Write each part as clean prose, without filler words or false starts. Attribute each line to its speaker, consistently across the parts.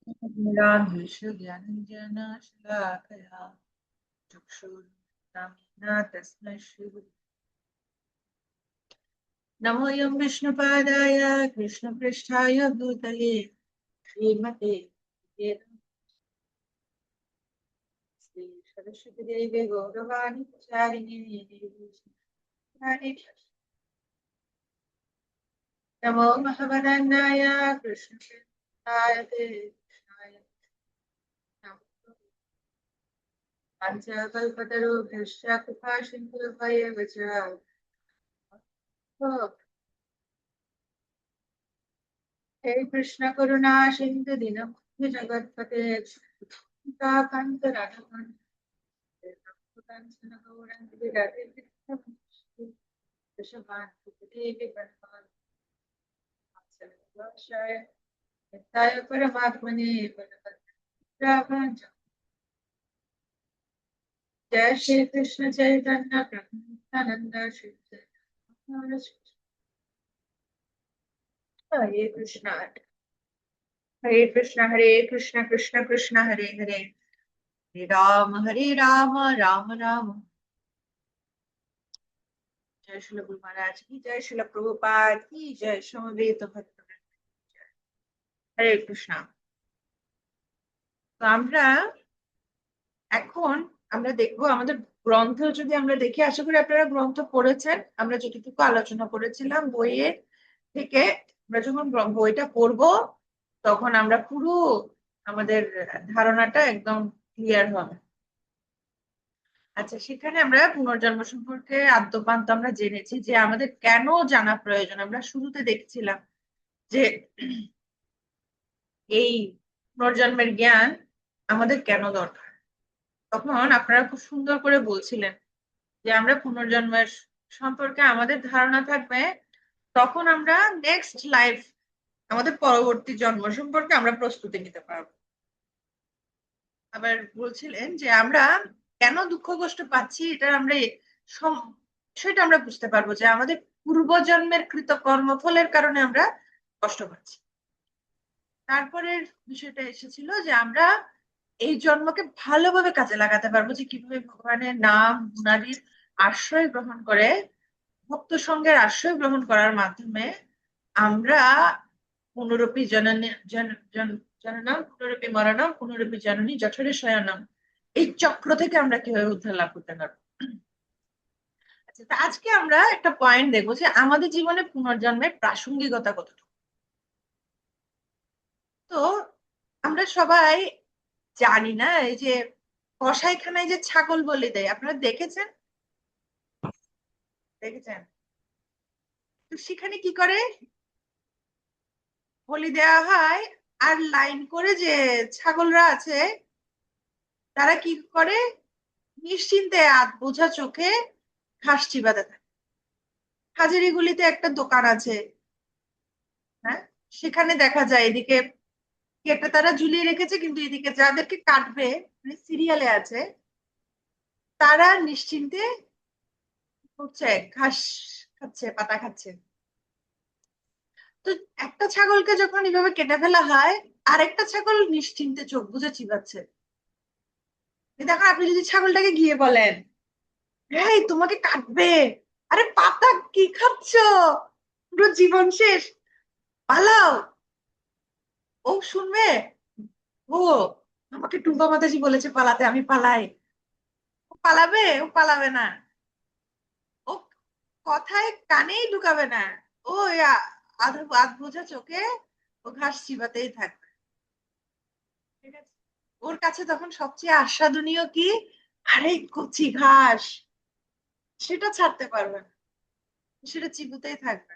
Speaker 1: ज्ञानाञ्जनशलाकया चक्षुरुन्मिलितं तस्मै श्रीगुरवे नमोऽयं विष्णुपादाय कृष्णपृष्ठाय भूतले श्रीमते श्री सरस्वतीदेवे गौरवाणी प्रचारिणे नमो महवदन्नाय कृष्णपृष्ठाय ते कृष्णाय नमः पञ्चकल्पतरुभ्यश्च कृपा सिन्धुभ्येव च हे कृष्ण करुणा सिन्धु दीनबन्धु जगत्पते कान्त राधाकान्त गौरंग विराटे वृषभानुदेवी वनमालय नित्याय परमात्मने जय श्री कृष्ण चैतन्य प्रभु नित्यानंद श्री हरे कृष्ण हरे कृष्ण कृष्ण कृष्ण हरे हरे हरे राम राम राम। जय श्री गुरु महाराज की जय, श्री प्रभुपाद की जय, समवेत भक्त हरे कृष्ण। তো এখন আমরা দেখবো আমাদের গ্রন্থ যদি আমরা দেখি, আশা করি আপনারা গ্রন্থ পড়েছেন। আমরা যতটুকু আলোচনা করেছিলাম বইয়ের থেকে, আমরা যখন বইটা পড়বো তখন আমরা পুরো আমাদের ধারণাটা একদম ক্লিয়ার হবে। আচ্ছা, সেখানে আমরা পুনর্জন্ম সম্পর্কে আদ্যোপান্ত আমরা জেনেছি যে আমাদের কেন জানা প্রয়োজন। আমরা শুরুতে দেখছিলাম যে এই পুনর্জন্মের জ্ঞান আমাদের কেন দরকার। তখন আপনারা খুব সুন্দর করে বলছিলেন যে আমরা পুনর্জন্মের সম্পর্কে আমাদের ধারণা থাকবে, তখন আমরা নেক্সট লাইফ, আমাদের পরবর্তী জন্ম সম্পর্কে আমরা প্রস্তুতি নিতে পারবো। আবার বলছিলেন যে আমরা কেন দুঃখ কষ্ট পাচ্ছি, এটা আমরা সেটা আমরা বুঝতে পারবো যে আমাদের পূর্বজন্মের কৃত কর্মফলের কারণে আমরা কষ্ট পাচ্ছি। তারপরের বিষয়টা এসেছিল যে আমরা এই জন্মকে ভালোভাবে কাজে লাগাতে পারবো, যে কিভাবে ভগবানের নাম গুণাদির আশ্রয় গ্রহণ করে, ভক্ত সঙ্গের আশ্রয় গ্রহণ করার মাধ্যমে আমরা পুনরূপী জননাম পুনরূপী মরণম পুনরূপী জননী জঠরে শয়নম, এই চক্র থেকে আমরা কিভাবে উদ্ধার লাভ করতে পারবো। আচ্ছা, তা আজকে আমরা একটা পয়েন্ট দেখবো যে আমাদের জীবনে পুনর্জন্মের প্রাসঙ্গিকতা কতটুকু। তো আমরা সবাই জানি না, এই যে কসাইখানায় যে ছাগল বলি দেয়, আপনারা দেখেছেন? দেখেছেন? তো সেখানে কি করে বলি দেওয়া হয়, আর লাইন করে যে ছাগলরা আছে তারা কি করে, নিশ্চিন্তে আধ বোঝা চোখে ঘাস চিবাতে থাকে। হাজারিগুলিতে একটা দোকান আছে, হ্যাঁ, সেখানে দেখা যায় এদিকে কি একটা তারা ঝুলিয়ে রেখেছে, কিন্তু এদিকে যাদেরকে কাটবে মানে সিরিয়ালে আছে, তারা নিশ্চিন্তে হচ্ছে ঘাস খাচ্ছে, পাতা খাচ্ছে। তো একটা ছাগলকে যখন এইভাবে কেটে ফেলা হয়, আরেকটা ছাগল নিশ্চিন্তে চোখ বুজে চিবাচ্ছে। দেখো, আপনি যদি ছাগলটাকে গিয়ে বলেন এই তোমাকে কাটবে, আরে পাতা কি খাচ্ছ, পুরো জীবন শেষ, পালাও, ও শুনবে? ও আমাকে টুম্পা মাতাজি বলেছে পালাতে, আমি পালাই। ও পালাবে? ও পালাবে না। ও কথায় কানেই ঢুকাবে না। ও আধ আধ বোঝা চোখে ও ঘাস চিবাতেই থাকবে। ঠিক আছে, ওর কাছে তখন সবচেয়ে আস্বাদনীয় কি, আরে কচি ঘাস, সেটা ছাড়তে পারবে না, সেটা চিবুতেই থাকবে।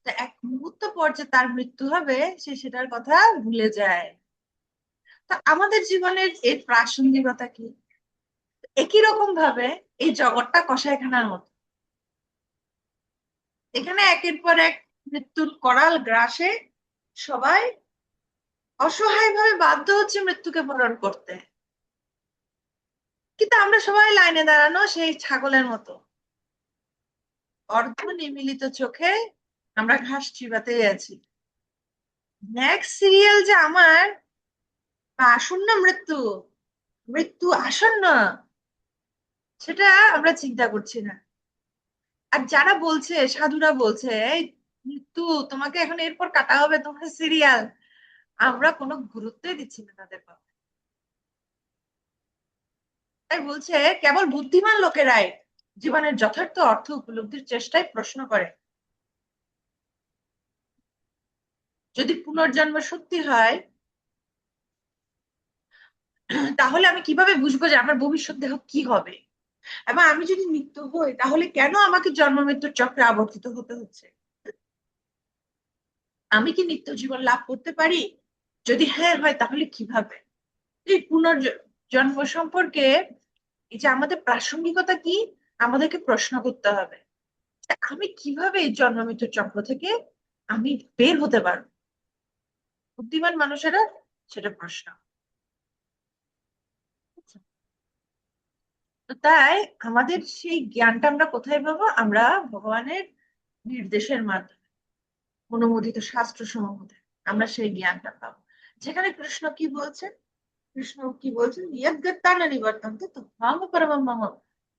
Speaker 1: তা এক মুহূর্ত পর যে তার মৃত্যু হবে, সে সেটার কথা ভুলে যায়। তা আমাদের জীবনের এর প্রাসঙ্গিকতা কি? একই রকম ভাবে এই জগৎটা কসাইখানার মতো, এখানে একের পর এক মৃত্যুর করাল গ্রাসে সবাই অসহায় ভাবে বাধ্য হচ্ছে মৃত্যুকে বরণ করতে। কিন্তু আমরা সবাই লাইনে দাঁড়ানো সেই ছাগলের মতো, অর্ধ নিমিলিত চোখে আমরা ঘাস চিবাতেই আছি। নেক্সট সিরিয়াল যে আমার বা আসন্ন মৃত্যু, মৃত্যু আসন্ন, সেটা আমরা চিন্তা করছি না। আর যারা বলছে, সাধুরা বলছে এই মৃত্যু তোমাকে এখন এরপর কাটা হবে, তোমার সিরিয়াল, আমরা কোনো গুরুত্বই দিচ্ছি না তাদের কথা। তাই বলছে কেবল বুদ্ধিমান লোকেরাই জীবনের যথার্থ অর্থ উপলব্ধির চেষ্টায় প্রশ্ন করে, যদি পুনর্জন্ম সত্যি হয় তাহলে আমি কিভাবে বুঝবো যে আমার ভবিষ্যৎ দেহ কি হবে, এবং আমি যদি নিত্য হই তাহলে কেন আমাকে জন্ম মৃত্যুর চক্রে আবর্তিত হতে হচ্ছে। আমি কি নিত্য জীবন লাভ করতে পারি? যদি হ্যাঁ হয় তাহলে কিভাবে? এই পুনর্জন্ম সম্পর্কে এই যে আমাদের প্রাসঙ্গিকতা কি, আমাদেরকে প্রশ্ন করতে হবে। আমি কিভাবে এই জন্ম মৃত্যুর চক্র থেকে আমি বের হতে পারবো? বুদ্ধিমান মানুষেরা সেটা প্রশ্ন। তো তাই আমাদের সেই জ্ঞানটা আমরা কোথায় পাবো? আমরা ভগবানের নির্দেশের মাধ্যমে, অনুমোদিত শাস্ত্র সমূহ থেকে আমরা সেই জ্ঞানটা পাবো। যেখানে কৃষ্ণ কি বলছেন, কৃষ্ণ কি বলছেন, নিয়তজ্ঞানা নিবর্তন্তে তো মাম পরমম মম।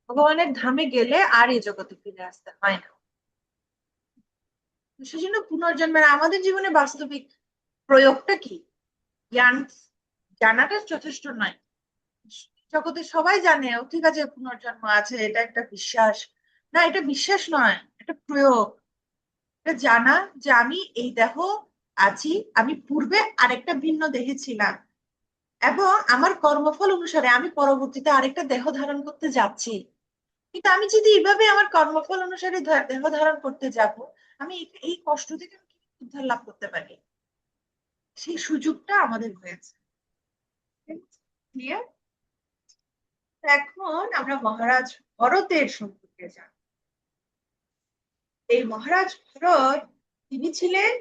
Speaker 1: ভগবানের ধামে গেলে আর এই জগতে ফিরে আসতে হয় না। তো সেজন্য পুনর্জন্মের আমাদের জীবনে বাস্তবিক প্রয়োগটা কি? জ্ঞান জানাটা যথেষ্ট নয়। জগতে সবাই জানে ও ঠিক আছে পুনর্জন্ম আছে, এটা একটা বিশ্বাস। না, এটা বিশ্বাস নয়, এটা প্রয়োগ। এটা জানা যে আমি এই দেহ আছি, আমি পূর্বে আরেকটা ভিন্ন দেহে ছিলাম, এবং আমার কর্মফল অনুসারে আমি পরবর্তীতে আরেকটা দেহ ধারণ করতে যাচ্ছি। কিন্তু আমি যদি এইভাবে আমার কর্মফল অনুসারে দেহ ধারণ করতে যাব, আমি এই কষ্ট থেকে আমি কি উদ্ধার লাভ করতে পারি? সেই সুযোগটা আমাদের হয়েছে। ক্লিয়ার? এখন আমরা মহারাজ ভরতের সম্পর্কে জানি। এই মহারাজ ভরত, তিনি ছিলেন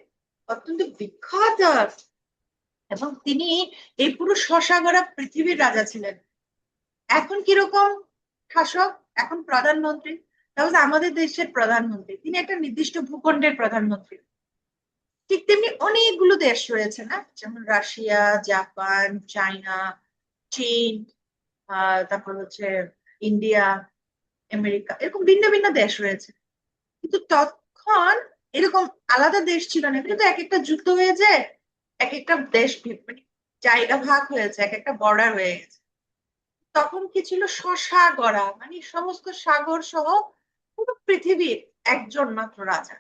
Speaker 1: অত্যন্ত বিখ্যাত, এবং তিনি এই পুরো শশাগড়া পৃথিবীর রাজা ছিলেন। এখন কিরকম শাসক? এখন প্রধানমন্ত্রী। তাহলে আমাদের দেশের প্রধানমন্ত্রী, তিনি একটা নির্দিষ্ট ভূখণ্ডের প্রধানমন্ত্রী। ঠিক তেমনি অনেকগুলো দেশ রয়েছে না, যেমন রাশিয়া, জাপান, চায়না, চীন, তারপর হচ্ছে ইন্ডিয়া, আমেরিকা, এরকম ভিন্ন ভিন্ন দেশ রয়েছে। কিন্তু তখন এরকম আলাদা দেশ ছিল না, কিন্তু এক একটা যুদ্ধ হয়ে যায়, এক একটা দেশ মানে জায়গা ভাগ হয়েছে, এক একটা বর্ডার হয়ে গেছে। তখন কি ছিল? শশা গড়া, মানে সমস্ত সাগর সহ পুরো পৃথিবীর একজন মাত্র রাজা।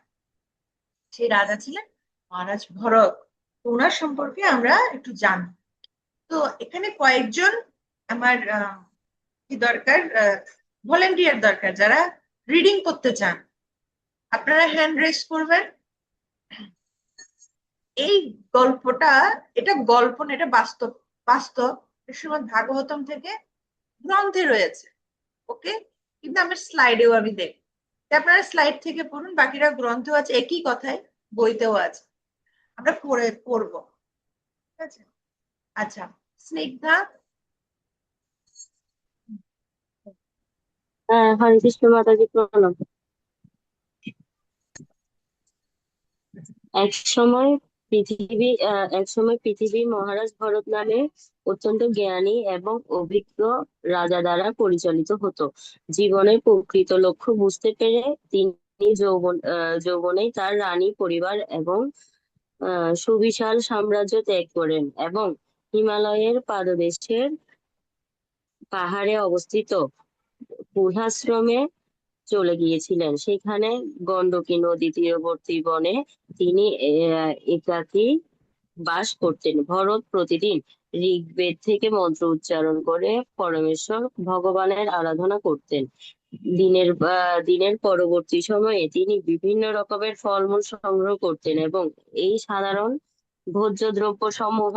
Speaker 1: সেই রাজা ছিলেন মহারাজ ভরত। তো ওনার সম্পর্কে আমরা একটু জানি। তো এখানে কয়েকজন আমার কি দরকার, ভলেন্টিয়ার দরকার, যারা রিডিং করতে চান। আপনারা হ্যান্ড রেজ করবেন। এই গল্পটা, এটা গল্প না, এটা বাস্তব। বাস্তব শ্রীমদ্ ভাগবতম থেকে গ্রন্থে রয়েছে। ওকে, কিন্তু আমার স্লাইডেও আমি দেখি। আপনারা স্লাইড থেকে পড়ুন, বাকিরা গ্রন্থেও আছে, একই কথায় বইতেও আছে। আমরা পড়বো। ঠিক আছে? আচ্ছা, স্নিগ্ধা।
Speaker 2: হ্যাঁ, হরে কৃষ্ণ মাতাজি প্রণাম। এক সময় পৃথিবী মহারাজ ভরত নামে অত্যন্ত জ্ঞানী এবং অভিজ্ঞ রাজা দ্বারা পরিচালিত হতো। জীবনের প্রকৃত লক্ষ্য বুঝতে পেরে তিনি যৌবনেই তার রানী পরিবার এবং সুবিশাল সাম্রাজ্য ত্যাগ করেন এবং হিমালয়ের পাদদেশের পাহাড়ে অবস্থিত পূর্বাশ্রমে চলে গিয়েছিলেন। সেখানে গণ্ডকী নদী তীরবর্তী বনে তিনি একাকী বাস করতেন। ভরত প্রতিদিন ঋগ্বেদ থেকে মন্ত্র উচ্চারণ করে পরমেশ্বর ভগবানের আরাধনা করতেন। দিনের পরবর্তী সময়ে তিনি বিভিন্ন রকমের ফলমূল সংগ্রহ করতেন এবং এই সাধারণ ভোজ্য দ্রব্য সমূহ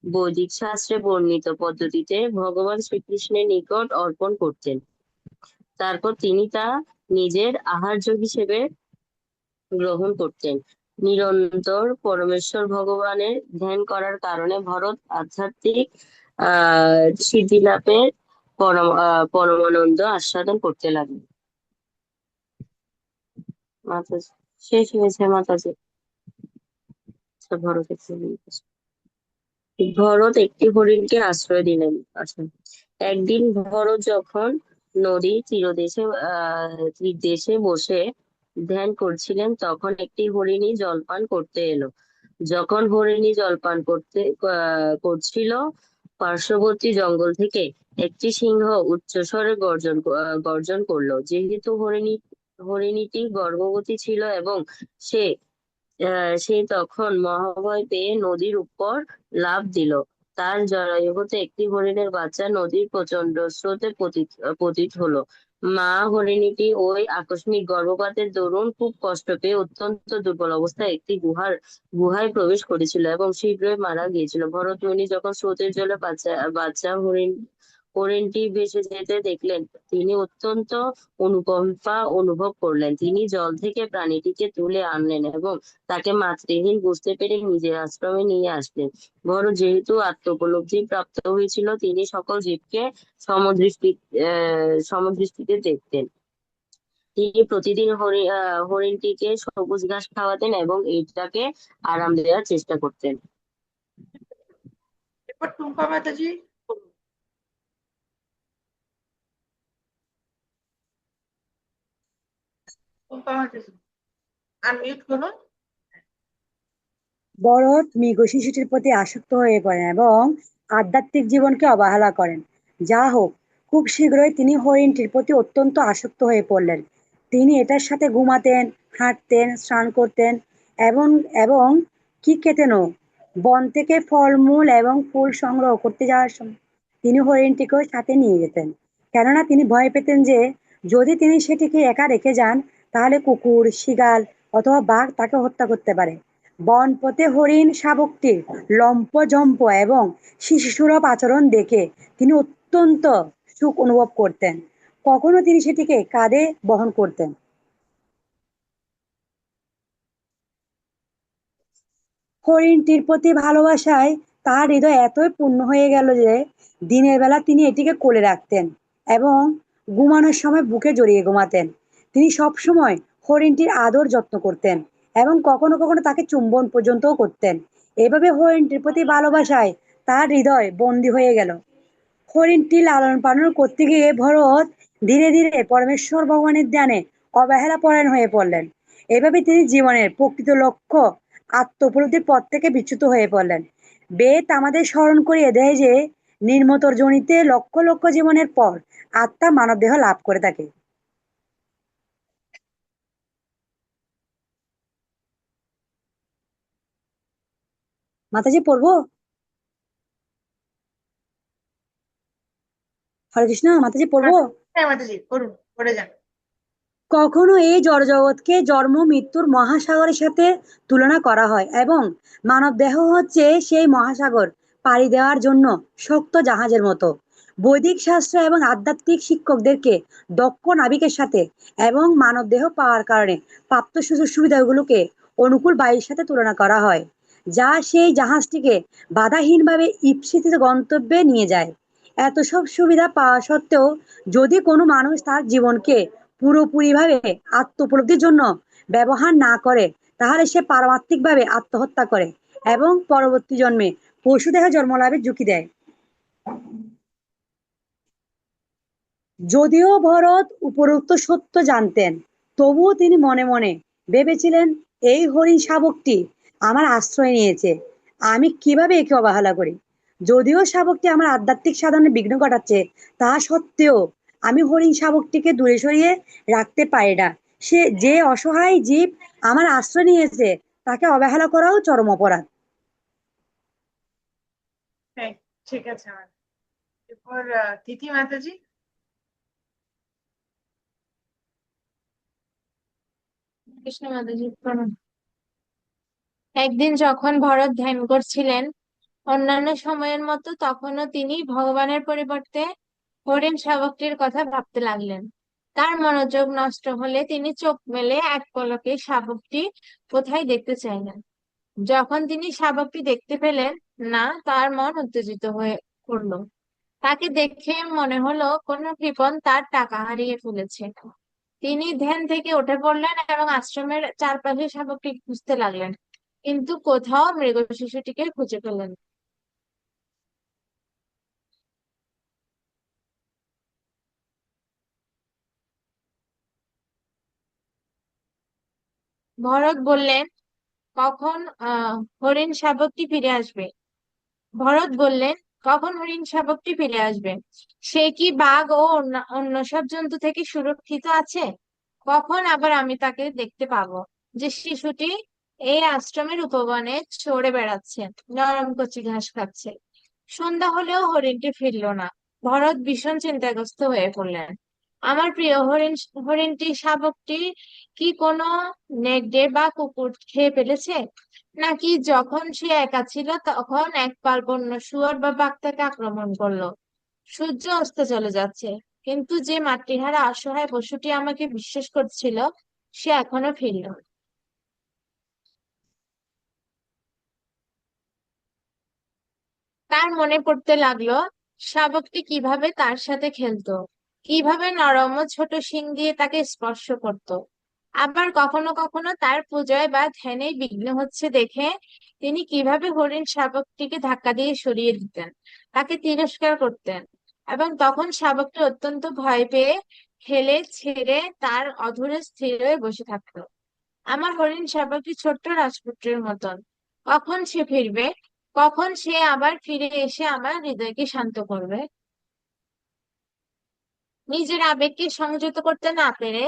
Speaker 2: বৈদিক শাস্ত্রে বর্ণিত পদ্ধতিতে ভগবান শ্রীকৃষ্ণের নিকট অর্পণ করতেন। তারপর তিনি তা নিজের আহার্য হিসেবে গ্রহণ করতেন। নিরন্তর পরমেশ্বর ভগবানের ধ্যান করার কারণে ভরত আধ্যাত্মিক সিদ্ধি লাভের পরমানন্দ আস্বাদন করতে লাগলেন। মাতাজি, শেষ হয়েছে মাতাজি। ভরত একটি ভরত একটি হরিণকে আশ্রয় দিলেন। আচ্ছা, একদিন ভরত যখন নদীর তীরদেশে বসে ধ্যান করছিলেন, তখন একটি হরিণী জলপান করতে এলো। যখন হরিণী জলপান করছিল, পার্শ্ববর্তী জঙ্গল থেকে একটি সিংহ উচ্চস্বরে গর্জন করলো। যেহেতু হরিণীটি গর্ভবতী ছিল এবং সে সে তখন মহাভয় পেয়ে নদীর উপর লাফ দিল। তার জরায়ু হতে একটি হরিণের বাচ্চা নদীর প্রচন্ড স্রোতে পতিত হলো। মা হরিণীটি ওই আকস্মিক গর্ভপাতের দরুন খুব কষ্ট পেয়ে অত্যন্ত দুর্বল অবস্থায় একটি গুহায় প্রবেশ করেছিল এবং শীঘ্রই মারা গিয়েছিল। ভরত মুনি যখন স্রোতের জলে বাচ্চা বাচ্চা হরিণটি ভেসে যেতে দেখলেন, তিনি অত্যন্ত অনুকম্পা অনুভব করলেন। তিনি জল থেকে প্রাণীটিকে তুলে আনলেন এবং তাকে মাতৃহীন বুঝতে পেরে নিজের আশ্রমে নিয়ে আসলেন। ভরত যেহেতু আত্মোপলব্ধি প্রাপ্ত হয়েছিল, তিনি সকল জীবকে সমদৃষ্টি সমদৃষ্টিতে দেখতেন। তিনি প্রতিদিন হরিণটিকে সবুজ ঘাস খাওয়াতেন এবং এটাকে আরাম দেওয়ার চেষ্টা করতেন।
Speaker 1: এরপর টুম্পা মাতাজি বলুন। টুম্পা মাতাজি আনমিউট করুন।
Speaker 3: ভরত মৃগ শিশুটির প্রতি আসক্ত হয়ে পড়েন এবং আধ্যাত্মিক জীবনকে অবহেলা করেন। যা হোক, খুব শীঘ্রই তিনি হরিণটির প্রতি অত্যন্ত আসক্ত হয়ে পড়লেন। তিনি এটার সাথে ঘুমাতেন, হাঁটতেন, স্নান করতেন এবং এবং কি খেতেনও। বন থেকে ফলমূল এবং ফুল সংগ্রহ করতে যাওয়ার সময় তিনি হরিণটিকেও সাথে নিয়ে যেতেন, কেননা তিনি ভয় পেতেন যে যদি তিনি সেটিকে একা রেখে যান, তাহলে কুকুর, শিয়াল অথবা বাঘ তাকে হত্যা করতে পারে। বনপথে হরিণ শাবকটির লম্ফঝম্প এবং শিশুসুলভ আচরণ দেখে তিনি অত্যন্ত সুখ অনুভব করতেন। কখনো তিনি সেটিকে কাঁধে বহন করতেন। হরিণটির প্রতি ভালোবাসায় তার হৃদয় এতই পূর্ণ হয়ে গেল যে দিনের বেলা তিনি এটিকে কোলে রাখতেন এবং ঘুমানোর সময় বুকে জড়িয়ে ঘুমাতেন। তিনি সবসময় হরিণটির আদর যত্ন করতেন এবং কখনো কখনো তাকে চুম্বন পর্যন্তও করতেন। এভাবে হরিণটির প্রতি ভালোবাসায় তার হৃদয় বন্দী হয়ে গেল। হরিণটি লালন পালন করতে গিয়ে ভরত ধীরে ধীরে পরমেশ্বর ভগবানের ধ্যানে অবহেলা পরায়ণ হয়ে পড়লেন। এভাবে তিনি জীবনের প্রকৃত লক্ষ্য আত্মোপলব্ধির পথ থেকে বিচ্যুত হয়ে পড়লেন। বেদ আমাদের স্মরণ করিয়ে দেয় যে নির্মতর জনিতে লক্ষ লক্ষ জীবনের পর আত্মা মানব দেহ লাভ করে থাকে। মাতাজি পড়বো? হরে কৃষ্ণ। মাতাজি পড়বো?
Speaker 1: হ্যাঁ মাতাজি করুন, করে যান।
Speaker 3: কখনো এই জড়জগৎকে জন্ম মৃত্যুর মহাসাগরের সাথে তুলনা করা হয় এবং মানব দেহ হচ্ছে সেই মহাসাগর পাড়ি দেওয়ার জন্য শক্ত জাহাজের মতো। বৈদিক শাস্ত্র এবং আধ্যাত্মিক শিক্ষকদেরকে দক্ষ নাবিকের সাথে এবং মানব দেহ পাওয়ার কারণে প্রাপ্ত সুযোগ সুবিধাগুলোকে অনুকূল বায়ুর সাথে তুলনা করা হয়, যা সেই জাহাজটিকে বাধাহীনভাবে ঈপ্সিত গন্তব্যে নিয়ে যায়। এত সব সুবিধা পাওয়া সত্ত্বেও যদি কোনো মানুষ তার জীবনকে পুরোপুরিভাবে আত্ম-উপলব্ধির জন্য ব্যবহার না করে, তাহলে সে পারমাত্মিকভাবে আত্মহত্যা করে এবং পরবর্তী জন্মে পশুদেহে জন্ম লাভের ঝুঁকি দেয়। যদিও ভরত উপরোক্ত সত্য জানতেন, তবুও তিনি মনে মনে ভেবেছিলেন, এই হরিণ শাবকটি আমার আশ্রয় নিয়েছে, আমি কিভাবে একে অবহেলা করি। যদিও শাবকটি আমার আধ্যাত্মিক সাধনে বিঘ্ন ঘটাচ্ছে, তা সত্ত্বেও আমি হরিণ শাবকটিকে দূরে সরিয়ে রাখতে পারি না। সে যে অসহায় জীব আমার আশ্রয় নিয়েছে, তাকে অবহেলা করাও চরম অপরাধ।
Speaker 1: হ্যাঁ, ঠিক আছে আমার। এরপর তিথি মাতাজি।
Speaker 4: কৃষ্ণ মাতাজি প্রণাম। একদিন যখন ভরত ধ্যান করছিলেন অন্যান্য সময়ের মতো, তখনও তিনি ভগবানের পরিবর্তে হরিণ শাবকটির কথা ভাবতে লাগলেন। তার মনোযোগ নষ্ট হলে তিনি চোখ মেলে এক পলকে শাবকটি কোথায় দেখতে চাইলেন। যখন তিনি শাবকটি দেখতে পেলেন না, তার মন উত্তেজিত হয়ে পড়ল। তাকে দেখে মনে হলো কোনো কৃপণ তার টাকা হারিয়ে ফেলেছে। তিনি ধ্যান থেকে উঠে পড়লেন এবং আশ্রমের চারপাশে শাবকটি খুঁজতে লাগলেন। কিন্তু কোথাও মৃগ শিশুটিকে খুঁজে পেলেন না। ভরত বললেন, কখন হরিণ শাবকটি ফিরে আসবে? ভরত বললেন, কখন হরিণ শাবকটি ফিরে আসবে? সে কি বাঘ ও অন্য সব জন্তু থেকে সুরক্ষিত আছে? কখন আবার আমি তাকে দেখতে পাবো, যে শিশুটি এই আশ্রমের উপবনে চড়ে বেড়াচ্ছে, নরম কচি ঘাস খাচ্ছে? সন্ধ্যা হলেও হরিণটি ফিরল না। ভরত ভীষণ চিন্তাগ্রস্ত হয়ে পড়লেন। আমার প্রিয় হরিণটি শাবকটি কি কোনো নেকড়ে বা কুকুর খেয়ে ফেলেছে, নাকি যখন সে একা ছিল তখন এক পাল বন্য শুয়োর বা বাঘ তাকে আক্রমণ করলো? সূর্য অস্ত চলে যাচ্ছে, কিন্তু যে মাতৃহারা অসহায় পশুটি আমাকে বিশ্বাস করছিল, সে এখনো ফিরল না। তার মনে পড়তে লাগলো শাবকটি কিভাবে তার সাথে খেলতো, কিভাবে নরম ও ছোট শিং দিয়ে তাকে স্পর্শ করত। আবার কখনো কখনো তার পূজায় বা ধ্যানে বিঘ্ন হচ্ছে দেখে তিনি কিভাবে হরিণ শাবকটিকে ধাক্কা দিয়ে সরিয়ে দিতেন, তাকে তিরস্কার করতেন, এবং তখন শাবকটি অত্যন্ত ভয় পেয়ে হেলে ছেড়ে তার অধরে স্থির হয়ে বসে থাকতো। আমার হরিণ শাবকটি ছোট্ট রাজপুত্রের মতন। কখন সে ফিরবে? কখন সে আবার ফিরে এসে আমার হৃদয়কে শান্ত করবে? নিজের আবেগকে সংযত করতে না পেরে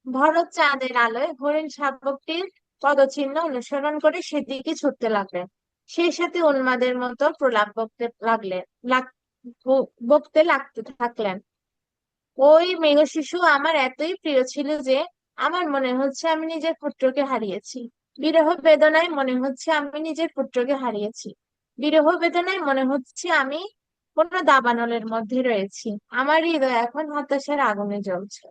Speaker 4: ভরত চাঁদের আলোয় হরিণ শাবকটির পদচিহ্ন অনুসরণ করে সেদিকে ছুটতে লাগলেন। সেই সাথে উন্মাদের মতো প্রলাপ বকতে লাগতে থাকলেন। ওই মৃগশিশু আমার এতই প্রিয় ছিল যে আমার মনে হচ্ছে আমি নিজের পুত্রকে হারিয়েছি। বিরহ বেদনায় মনে হচ্ছে আমি নিজের পুত্রকে হারিয়েছি। বিরহ বেদনায় মনে হচ্ছে আমি কোনো দাবানলের মধ্যে রয়েছি। আমার হৃদয় এখন হতাশার আগুনে জ্বলছে।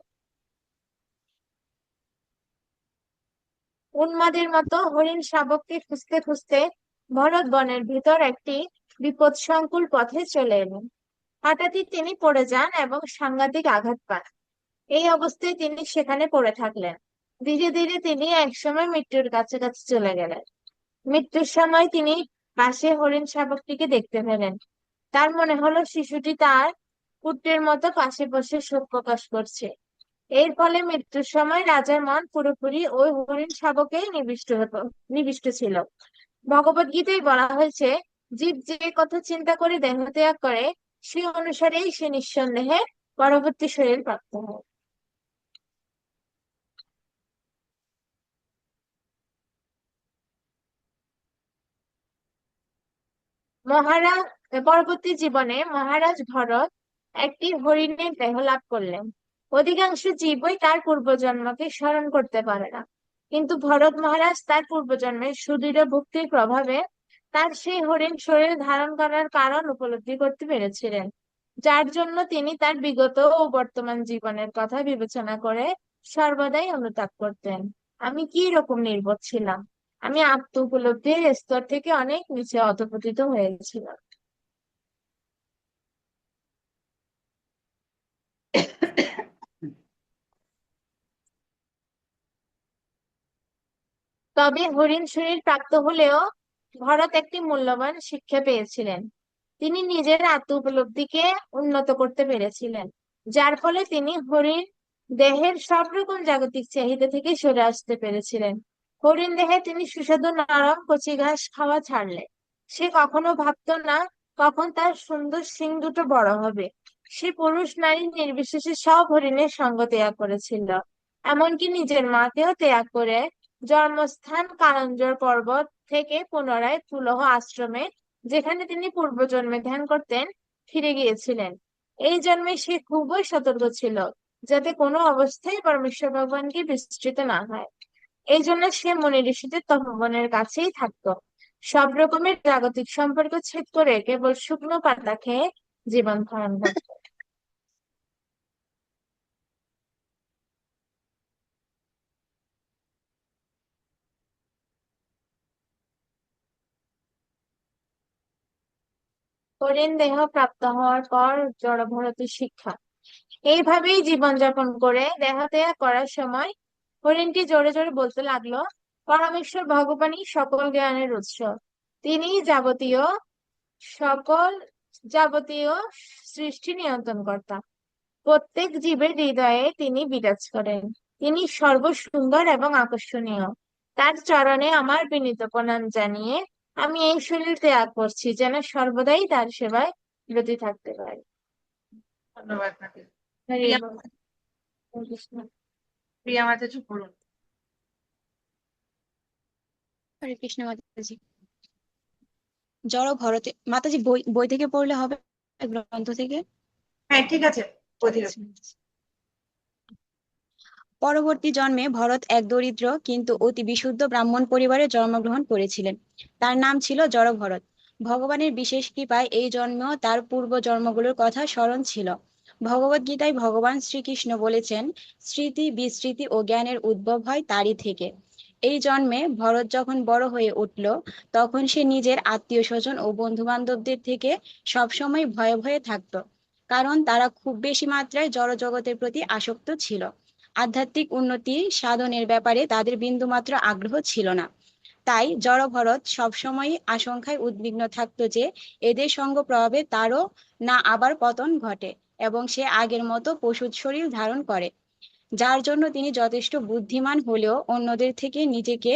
Speaker 4: উন্মাদের মতো হরিণ শাবককে খুঁজতে খুঁজতে ভরত বনের ভিতর একটি বিপদসংকুল পথে চলে এলেন। হঠাৎই তিনি পড়ে যান এবং সাংঘাতিক আঘাত পান। এই অবস্থায় তিনি সেখানে পড়ে থাকলেন। ধীরে ধীরে তিনি একসময় মৃত্যুর কাছাকাছি চলে গেলেন। মৃত্যুর সময় তিনি পাশে হরিণ শাবকটিকে দেখতে পেলেন। তার মনে হলো শিশুটি তার পুত্রের মতো পাশে বসে শোক প্রকাশ করছে। এর ফলে মৃত্যুর সময় রাজার মন পুরোপুরি ওই হরিণ শাবকে নিবিষ্ট ছিল। ভগবত গীতায় বলা হয়েছে, জীব যে কথা চিন্তা করে দেহ ত্যাগ করে, সে অনুসারেই সে নিঃসন্দেহে পরবর্তী শরীর প্রাপ্ত হয়। মহারাজ পরবর্তী জীবনে মহারাজ ভরত একটি হরিণের দেহ লাভ করলেন। অধিকাংশ জীবই তার পূর্বজন্মকে স্মরণ করতে পারে না, কিন্তু ভরত মহারাজ তার পূর্বজন্মের সুদৃঢ় ভক্তির প্রভাবে তার সেই হরিণ শরীর ধারণ করার কারণ উপলব্ধি করতে পেরেছিলেন, যার জন্য তিনি তার বিগত ও বর্তমান জীবনের কথা বিবেচনা করে সর্বদাই অনুতাপ করতেন। আমি কি রকম নির্বোধ ছিলাম! আমি আত্ম উপলব্ধির স্তর থেকে অনেক নিচে অধঃপতিত হয়েছিলাম। তবে হরিণ শরীর প্রাপ্ত হলেও ভরত একটি মূল্যবান শিক্ষা পেয়েছিলেন। তিনি নিজের আত্ম উপলব্ধিকে উন্নত করতে পেরেছিলেন, যার ফলে তিনি হরিণ দেহের সব রকম জাগতিক চাহিদা থেকে সরে আসতে পেরেছিলেন। হরিণ দেহে তিনি সুস্বাদু নরম কচি ঘাস খাওয়া ছাড়লে সে কখনো ভাবতো না কখন তার সুন্দর শিং দুটো বড় হবে। সে পুরুষ নারী নির্বিশেষে সব হরিণের সঙ্গ ত্যাগ করেছিল, এমনকি নিজের মাকেও ত্যাগ করে জন্মস্থান কানঞ্জর পর্বত থেকে পুনরায় পুলহ আশ্রমে, যেখানে তিনি পূর্বজন্মে ধ্যান করতেন, ফিরে গিয়েছিলেন। এই জন্মে সে খুবই সতর্ক ছিল যাতে কোনো অবস্থায় পরমেশ্বর ভগবানকে বিস্মৃত না হয়। এই জন্য সে মুনি ঋষিদের তপবনের কাছেই থাকতো, সব রকমের জাগতিক সম্পর্ক ছেদ করে কেবল শুকনো পাতা খেয়ে জীবন ধারণ করত। হরিণ দেহ প্রাপ্ত হওয়ার পর জড়ভরতের শিক্ষা। এইভাবেই জীবনযাপন করে দেহত্যাগ করার সময় হরিণটি জোরে জোরে বলতে লাগলো, পরমেশ্বর ভগবানই সকল জ্ঞানের উৎস। তিনি সকল যাবতীয় সৃষ্টি নিয়ন্ত্রণকর্তা। প্রত্যেক জীবের হৃদয়ে তিনি বিরাজ করেন। তিনি সর্বসুন্দর এবং আকর্ষণীয়। তার চরণে আমার বিনীত প্রণাম জানিয়ে আমি এই শরীর ত্যাগ করছি, যেন সর্বদাই তার সেবায় ব্রতী থাকতে পারি।
Speaker 1: ধন্যবাদ আপনাকে।
Speaker 4: হরে
Speaker 1: প্রিয়া
Speaker 4: বল। হরে কৃষ্ণ।
Speaker 1: প্রিয়া মাতাজি বলুন।
Speaker 5: হরে কৃষ্ণ মাতাজি। জড় ভরতে মাতাজি বই বই থেকে পড়লে হবে, গ্রন্থ থেকে?
Speaker 1: হ্যাঁ ঠিক আছে, বই থেকে।
Speaker 5: পরবর্তী জন্মে ভরত এক দরিদ্র কিন্তু অতি বিশুদ্ধ ব্রাহ্মণ পরিবারে জন্মগ্রহণ করেছিলেন। তার নাম ছিল জড় ভরত। ভগবানের বিশেষ কৃপায় এই জন্মেও তার পূর্ব জন্মগুলোর কথা স্মরণ ছিল। ভগবদ গীতায় ভগবান শ্রীকৃষ্ণ বলেছেন, স্মৃতি বিস্মৃতি ও জ্ঞানের উদ্ভব হয় তারই থেকে। এই জন্মে ভরত যখন বড় হয়ে উঠল, তখন সে নিজের আত্মীয় স্বজন ও বন্ধু বান্ধবদের থেকে সবসময় ভয়ে ভয়ে থাকত, কারণ তারা খুব বেশি মাত্রায় জড় জগতের প্রতি আসক্ত ছিল। আধ্যাত্মিক উন্নতি সাধনের ব্যাপারে তাদের বিন্দুমাত্র আগ্রহ ছিল না। তাই জড় ভরত সবসময় আশঙ্কায় উদ্বিগ্ন থাকতো যে এদের সঙ্গ প্রভাবে তারও না আবার পতন ঘটে এবং সে আগের মতো পশুর শরীর ধারণ করে, যার জন্য তিনি যথেষ্ট বুদ্ধিমান হলেও অন্যদের থেকে নিজেকে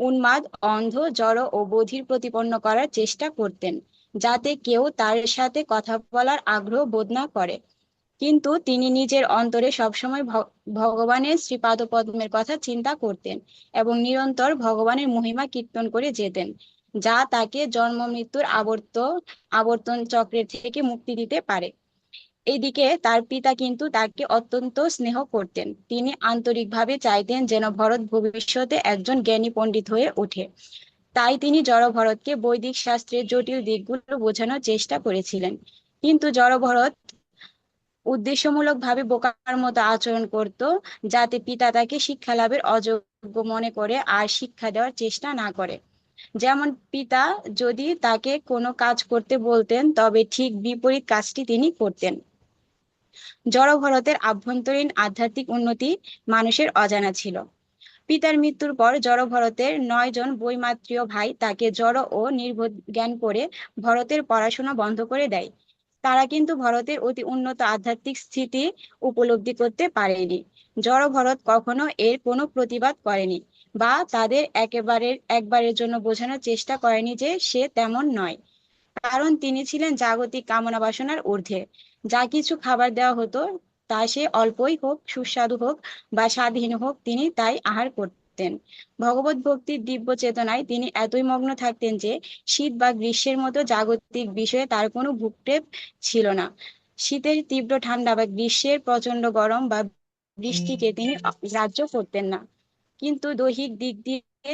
Speaker 5: উন্মাদ, অন্ধ, জড় ও বধির প্রতিপন্ন করার চেষ্টা করতেন, যাতে কেউ তার সাথে কথা বলার আগ্রহ বোধ না করে। কিন্তু তিনি নিজের অন্তরে সবসময় ভগবানের শ্রীপাদপদ্মের কথা চিন্তা করতেন এবং নিরন্তর ভগবানের মহিমা কীর্তন করে যেতেন, যা তাকে জন্ম মৃত্যুর আবর্তন চক্রের থেকে মুক্তি দিতে পারে। এদিকে তার পিতা কিন্তু তাকে অত্যন্ত স্নেহ করতেন। তিনি আন্তরিকভাবে চাইতেন যেন ভরত ভবিষ্যতে একজন জ্ঞানী পণ্ডিত হয়ে ওঠে। তাই তিনি জড় ভরতকে বৈদিক শাস্ত্রের জটিল দিকগুলো বোঝানোর চেষ্টা করেছিলেন। কিন্তু জড় ভরত উদ্দেশ্যমূলকভাবে বোকার মতো আচরণ করত, যাতে পিতা তাকে শিক্ষা লাভের অযোগ্য মনে করে আর শিক্ষা দেওয়ার চেষ্টা না করে। যেমন পিতা যদি তাকে কোনো কাজ করতে বলতেন, তবে ঠিক বিপরীত কাজটি তিনি করতেন। জড় ভরতের আভ্যন্তরীণ আধ্যাত্মিক উন্নতি মানুষের অজানা ছিল। পিতার মৃত্যুর পর জড় ভরতের 9 জন বৈমাত্রীয় ভাই তাকে জড় ও নির্বোধ জ্ঞান করে ভরতের পড়াশোনা বন্ধ করে দেয়। তারা কিন্তু ভরতের অতি উন্নত আধ্যাত্মিক স্থিতি উপলব্ধি করতে পারেনি। জড় ভরত কখনো এর কোনো প্রতিবাদ করেনি বা তাদের একবারের জন্য বোঝানোর চেষ্টা করেনি যে সে তেমন নয়, কারণ তিনি ছিলেন জাগতিক কামনা বাসনার ঊর্ধ্বে। যা কিছু খাবার দেওয়া হতো, তা সে অল্পই হোক, সুস্বাদু হোক বা স্বাদহীন হোক, তিনি তাই আহার করতেন। ভগবত ভক্তির দিব্য চেতনায় তিনি এতই মগ্ন থাকতেন যে শীত বা গ্রীষ্মের মতো জাগতিক বিষয়ে তার কোনো ভ্রুক্ষেপ ছিল না। শীতের তীব্র ঠান্ডা বা গ্রীষ্মের প্রচন্ড গরম বা বৃষ্টিকে তিনি গ্রাহ্য করতেন না। কিন্তু দৈহিক দিক দিয়ে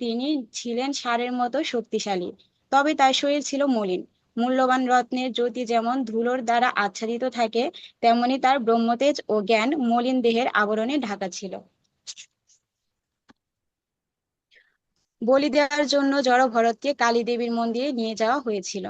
Speaker 5: তিনি ছিলেন ষাঁড়ের মতো শক্তিশালী, তবে তার শরীর ছিল মলিন। মূল্যবান রত্নের জ্যোতি যেমন ধুলোর দ্বারা আচ্ছাদিত থাকে, তেমনি তার ব্রহ্মতেজ ও জ্ঞান মলিন দেহের আবরণে ঢাকা ছিল। বলি দেওয়ার জন্য জড় ভরতকে কালী দেবীর মন্দিরে নিয়ে যাওয়া হয়েছিল।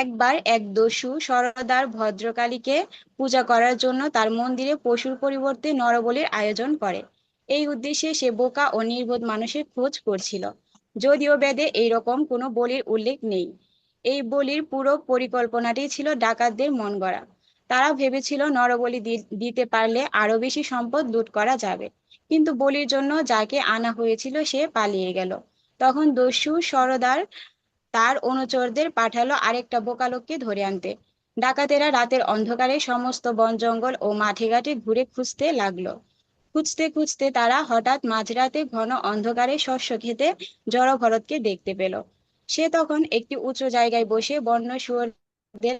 Speaker 5: একবার এক দস্যু সরদার ভদ্রকালীকে পূজা করার জন্য তার মন্দিরে পশুর পরিবর্তে নরবলির আয়োজন করে। এই উদ্দেশ্যে সে বোকা ও নির্বোধ মানুষের খোঁজ করছিল, যদিও বেদে এইরকম কোনো বলির উল্লেখ নেই। এই বলির পুরো পরিকল্পনাটি ছিল ডাকাতদের মন গড়া। তারা ভেবেছিল নরবলি দিতে পারলে আরো বেশি সম্পদ লুট করা যাবে। কিন্তু বলির জন্য যাকে আনা হয়েছিল সে পালিয়ে গেল। তখন দস্যু সরদার তার অনুচরদের পাঠালো আরেকটা বোকা লোককে ধরে আনতে। ডাকাতেরা রাতের অন্ধকারে সমস্ত বন জঙ্গল ও মাঠে ঘাটে ঘুরে খুঁজতে লাগলো। খুঁজতে খুঁজতে তারা হঠাৎ মাঝরাতে ঘন অন্ধকারে শস্য খেতে জড় ভরতকে দেখতে পেল। সে তখন একটি উঁচু জায়গায় বসে বন্য শুয়োরদের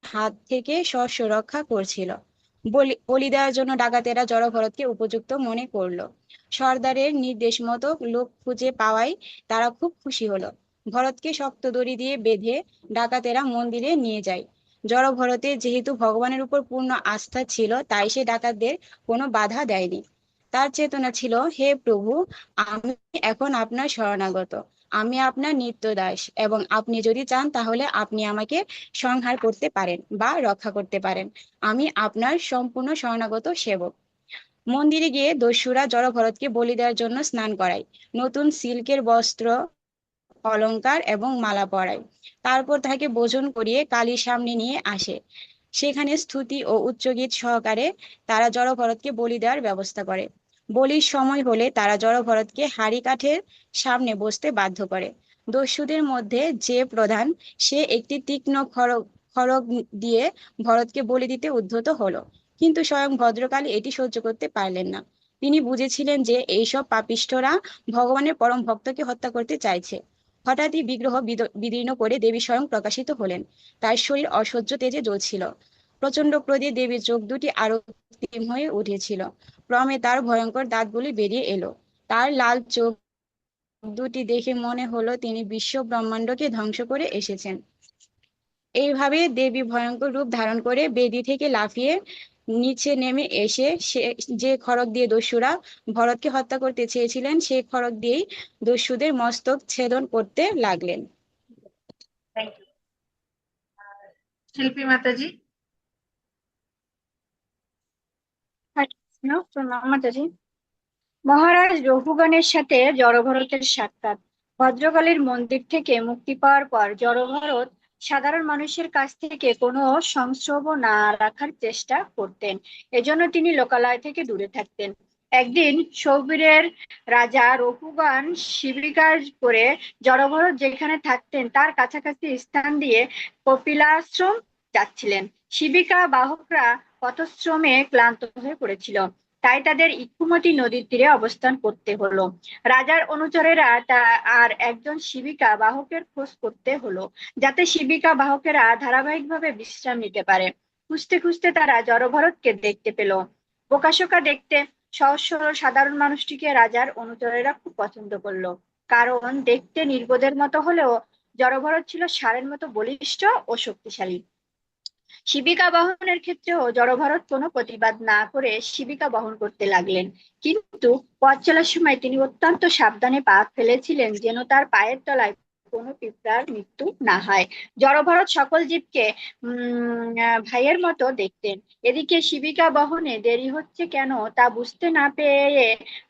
Speaker 5: হাত থেকে শস্য রক্ষা করছিল। বলি দেওয়ার জন্য ডাকাতেরা জড় ভরতকে উপযুক্ত মনে করলো। সর্দারের নির্দেশ মতো লোক খুঁজে পাওয়ায় তারা খুব খুশি হলো। ভরতকে শক্ত দড়ি দিয়ে বেঁধে ডাকাতেরা মন্দিরে নিয়ে যায়। জড় ভরতের যেহেতু ভগবানের উপর পূর্ণ আস্থা ছিল, তাই সে ডাকাতদের কোনো বাধা দেয়নি। তার চেতনা ছিল, হে প্রভু, আমি এখন আপনার শরণাগত। আমি আপনার নিত্য দাস এবং আপনি যদি চান তাহলে আপনি আমাকে সংহার করতে পারেন বা রক্ষা করতে পারেন। আমি আপনার সম্পূর্ণ শরণাগত সেবক। মন্দিরে গিয়ে দস্যুরা জড়ভরতকে বলি দেওয়ার জন্য স্নান করায়, নতুন সিল্কের বস্ত্র, অলংকার এবং মালা পরায়। তারপর তাকে ভোজন করিয়ে কালীর সামনে নিয়ে আসে। সেখানে স্তুতি ও উচ্চগীত সহকারে তারা জড়ভরতকে বলি দেওয়ার ব্যবস্থা করে। বলির সময় হলে তারা জড়ভরতকে হাড়ি কাঠের সামনে বসতে বাধ্য করে। দস্যুদের মধ্যে যে প্রধান, সে একটি তীক্ষ্ণ খড়গ খড়গ দিয়ে ভরতকে বলি দিতে উদ্ধত হলো, কিন্তু স্বয়ং ভদ্রকালী এটি সহ্য করতে পারলেন না। তিনি বুঝেছিলেন যে এইসব পাপিষ্ঠরা ভগবানের পরম ভক্তকে হত্যা করতে চাইছে। হঠাৎই বিগ্রহ বিদীর্ণ করে দেবী স্বয়ং প্রকাশিত হলেন। তার শরীর অসহ্য তেজে জ্বলছিল। প্রচন্ড ক্রোধে দেবীর চোখ দুটি আরো কৃত্রিম হয়ে উঠেছিল। ক্রমে তার ভয়ঙ্কর দাঁতগুলি বেরিয়ে এলো। তার লাল চোখ দুটি দেখে মনে হলো তিনি বিশ্ব ব্রহ্মাণ্ডকে ধ্বংস করে এসেছেন। এইভাবে দেবী ভয়ঙ্কর রূপ ধারণ করে বেদি থেকে লাফিয়ে নিচে নেমে এসে যে খড়গ দিয়ে দস্যুরা ভরতকে হত্যা করতে চেয়েছিলেন, সেই খড়গ দিয়েই দস্যুদের মস্তক ছেদন করতে লাগলেন।
Speaker 1: Thank you. শিল্পী মাতাজি।
Speaker 6: প্রণাম মাতাজি। মহারাজ রঘুগণের সাথে জড়ভরতের সাক্ষাৎ। ভদ্রকালীর মন্দির থেকে মুক্তি পাওয়ার পর জড়ভরত সাধারণ মানুষের কাছ থেকে কোনো সংস্রব না রাখার চেষ্টা করতেন। এজন্য তিনি লোকালয় থেকে দূরে থাকতেন। একদিন সৌবীরের রাজা রঘুগণ শিবিকার করে জড়ভরত যেখানে থাকতেন তার কাছাকাছি স্থান দিয়ে কপিলাশ্রম যাচ্ছিলেন। শিবিকা বাহকরা পথশ্রমে ক্লান্ত হয়ে পড়েছিল, তাই তাদের ইক্ষুমতী নদীর তীরে অবস্থান করতে হলো। রাজার অনুচরেরা আর একজন শিবিকা বাহকের খোঁজ করতে হলো, যাতে শিবিকা বাহকেরা ধারাবাহিকভাবে বিশ্রাম নিতে পারে। খুঁজতে খুঁজতে তারা জড়ভরতকে দেখতে পেল। বোকাশোকা দেখতে সহজ সরল সাধারণ মানুষটিকে রাজার অনুচরেরা খুব পছন্দ করলো, কারণ দেখতে নির্বোধের মতো হলেও জড়ভরত ছিল ষাঁড়ের মতো বলিষ্ঠ ও শক্তিশালী। শিবিকা বহনের ক্ষেত্রেও জড়ভরত কোনো প্রতিবাদ না করে শিবিকা বহন করতে লাগলেন, কিন্তু পথ চলার সময় তিনি অত্যন্ত সাবধানে পা ফেলেছিলেন যেন তার পায়ের তলায় কোনো পিঁপড়ার মৃত্যু না হয়। জড়ভরত সকল জীবকে ভাইয়ের মতো দেখতেন। এদিকে শিবিকা বহনে দেরি হচ্ছে কেন তা বুঝতে না পেরে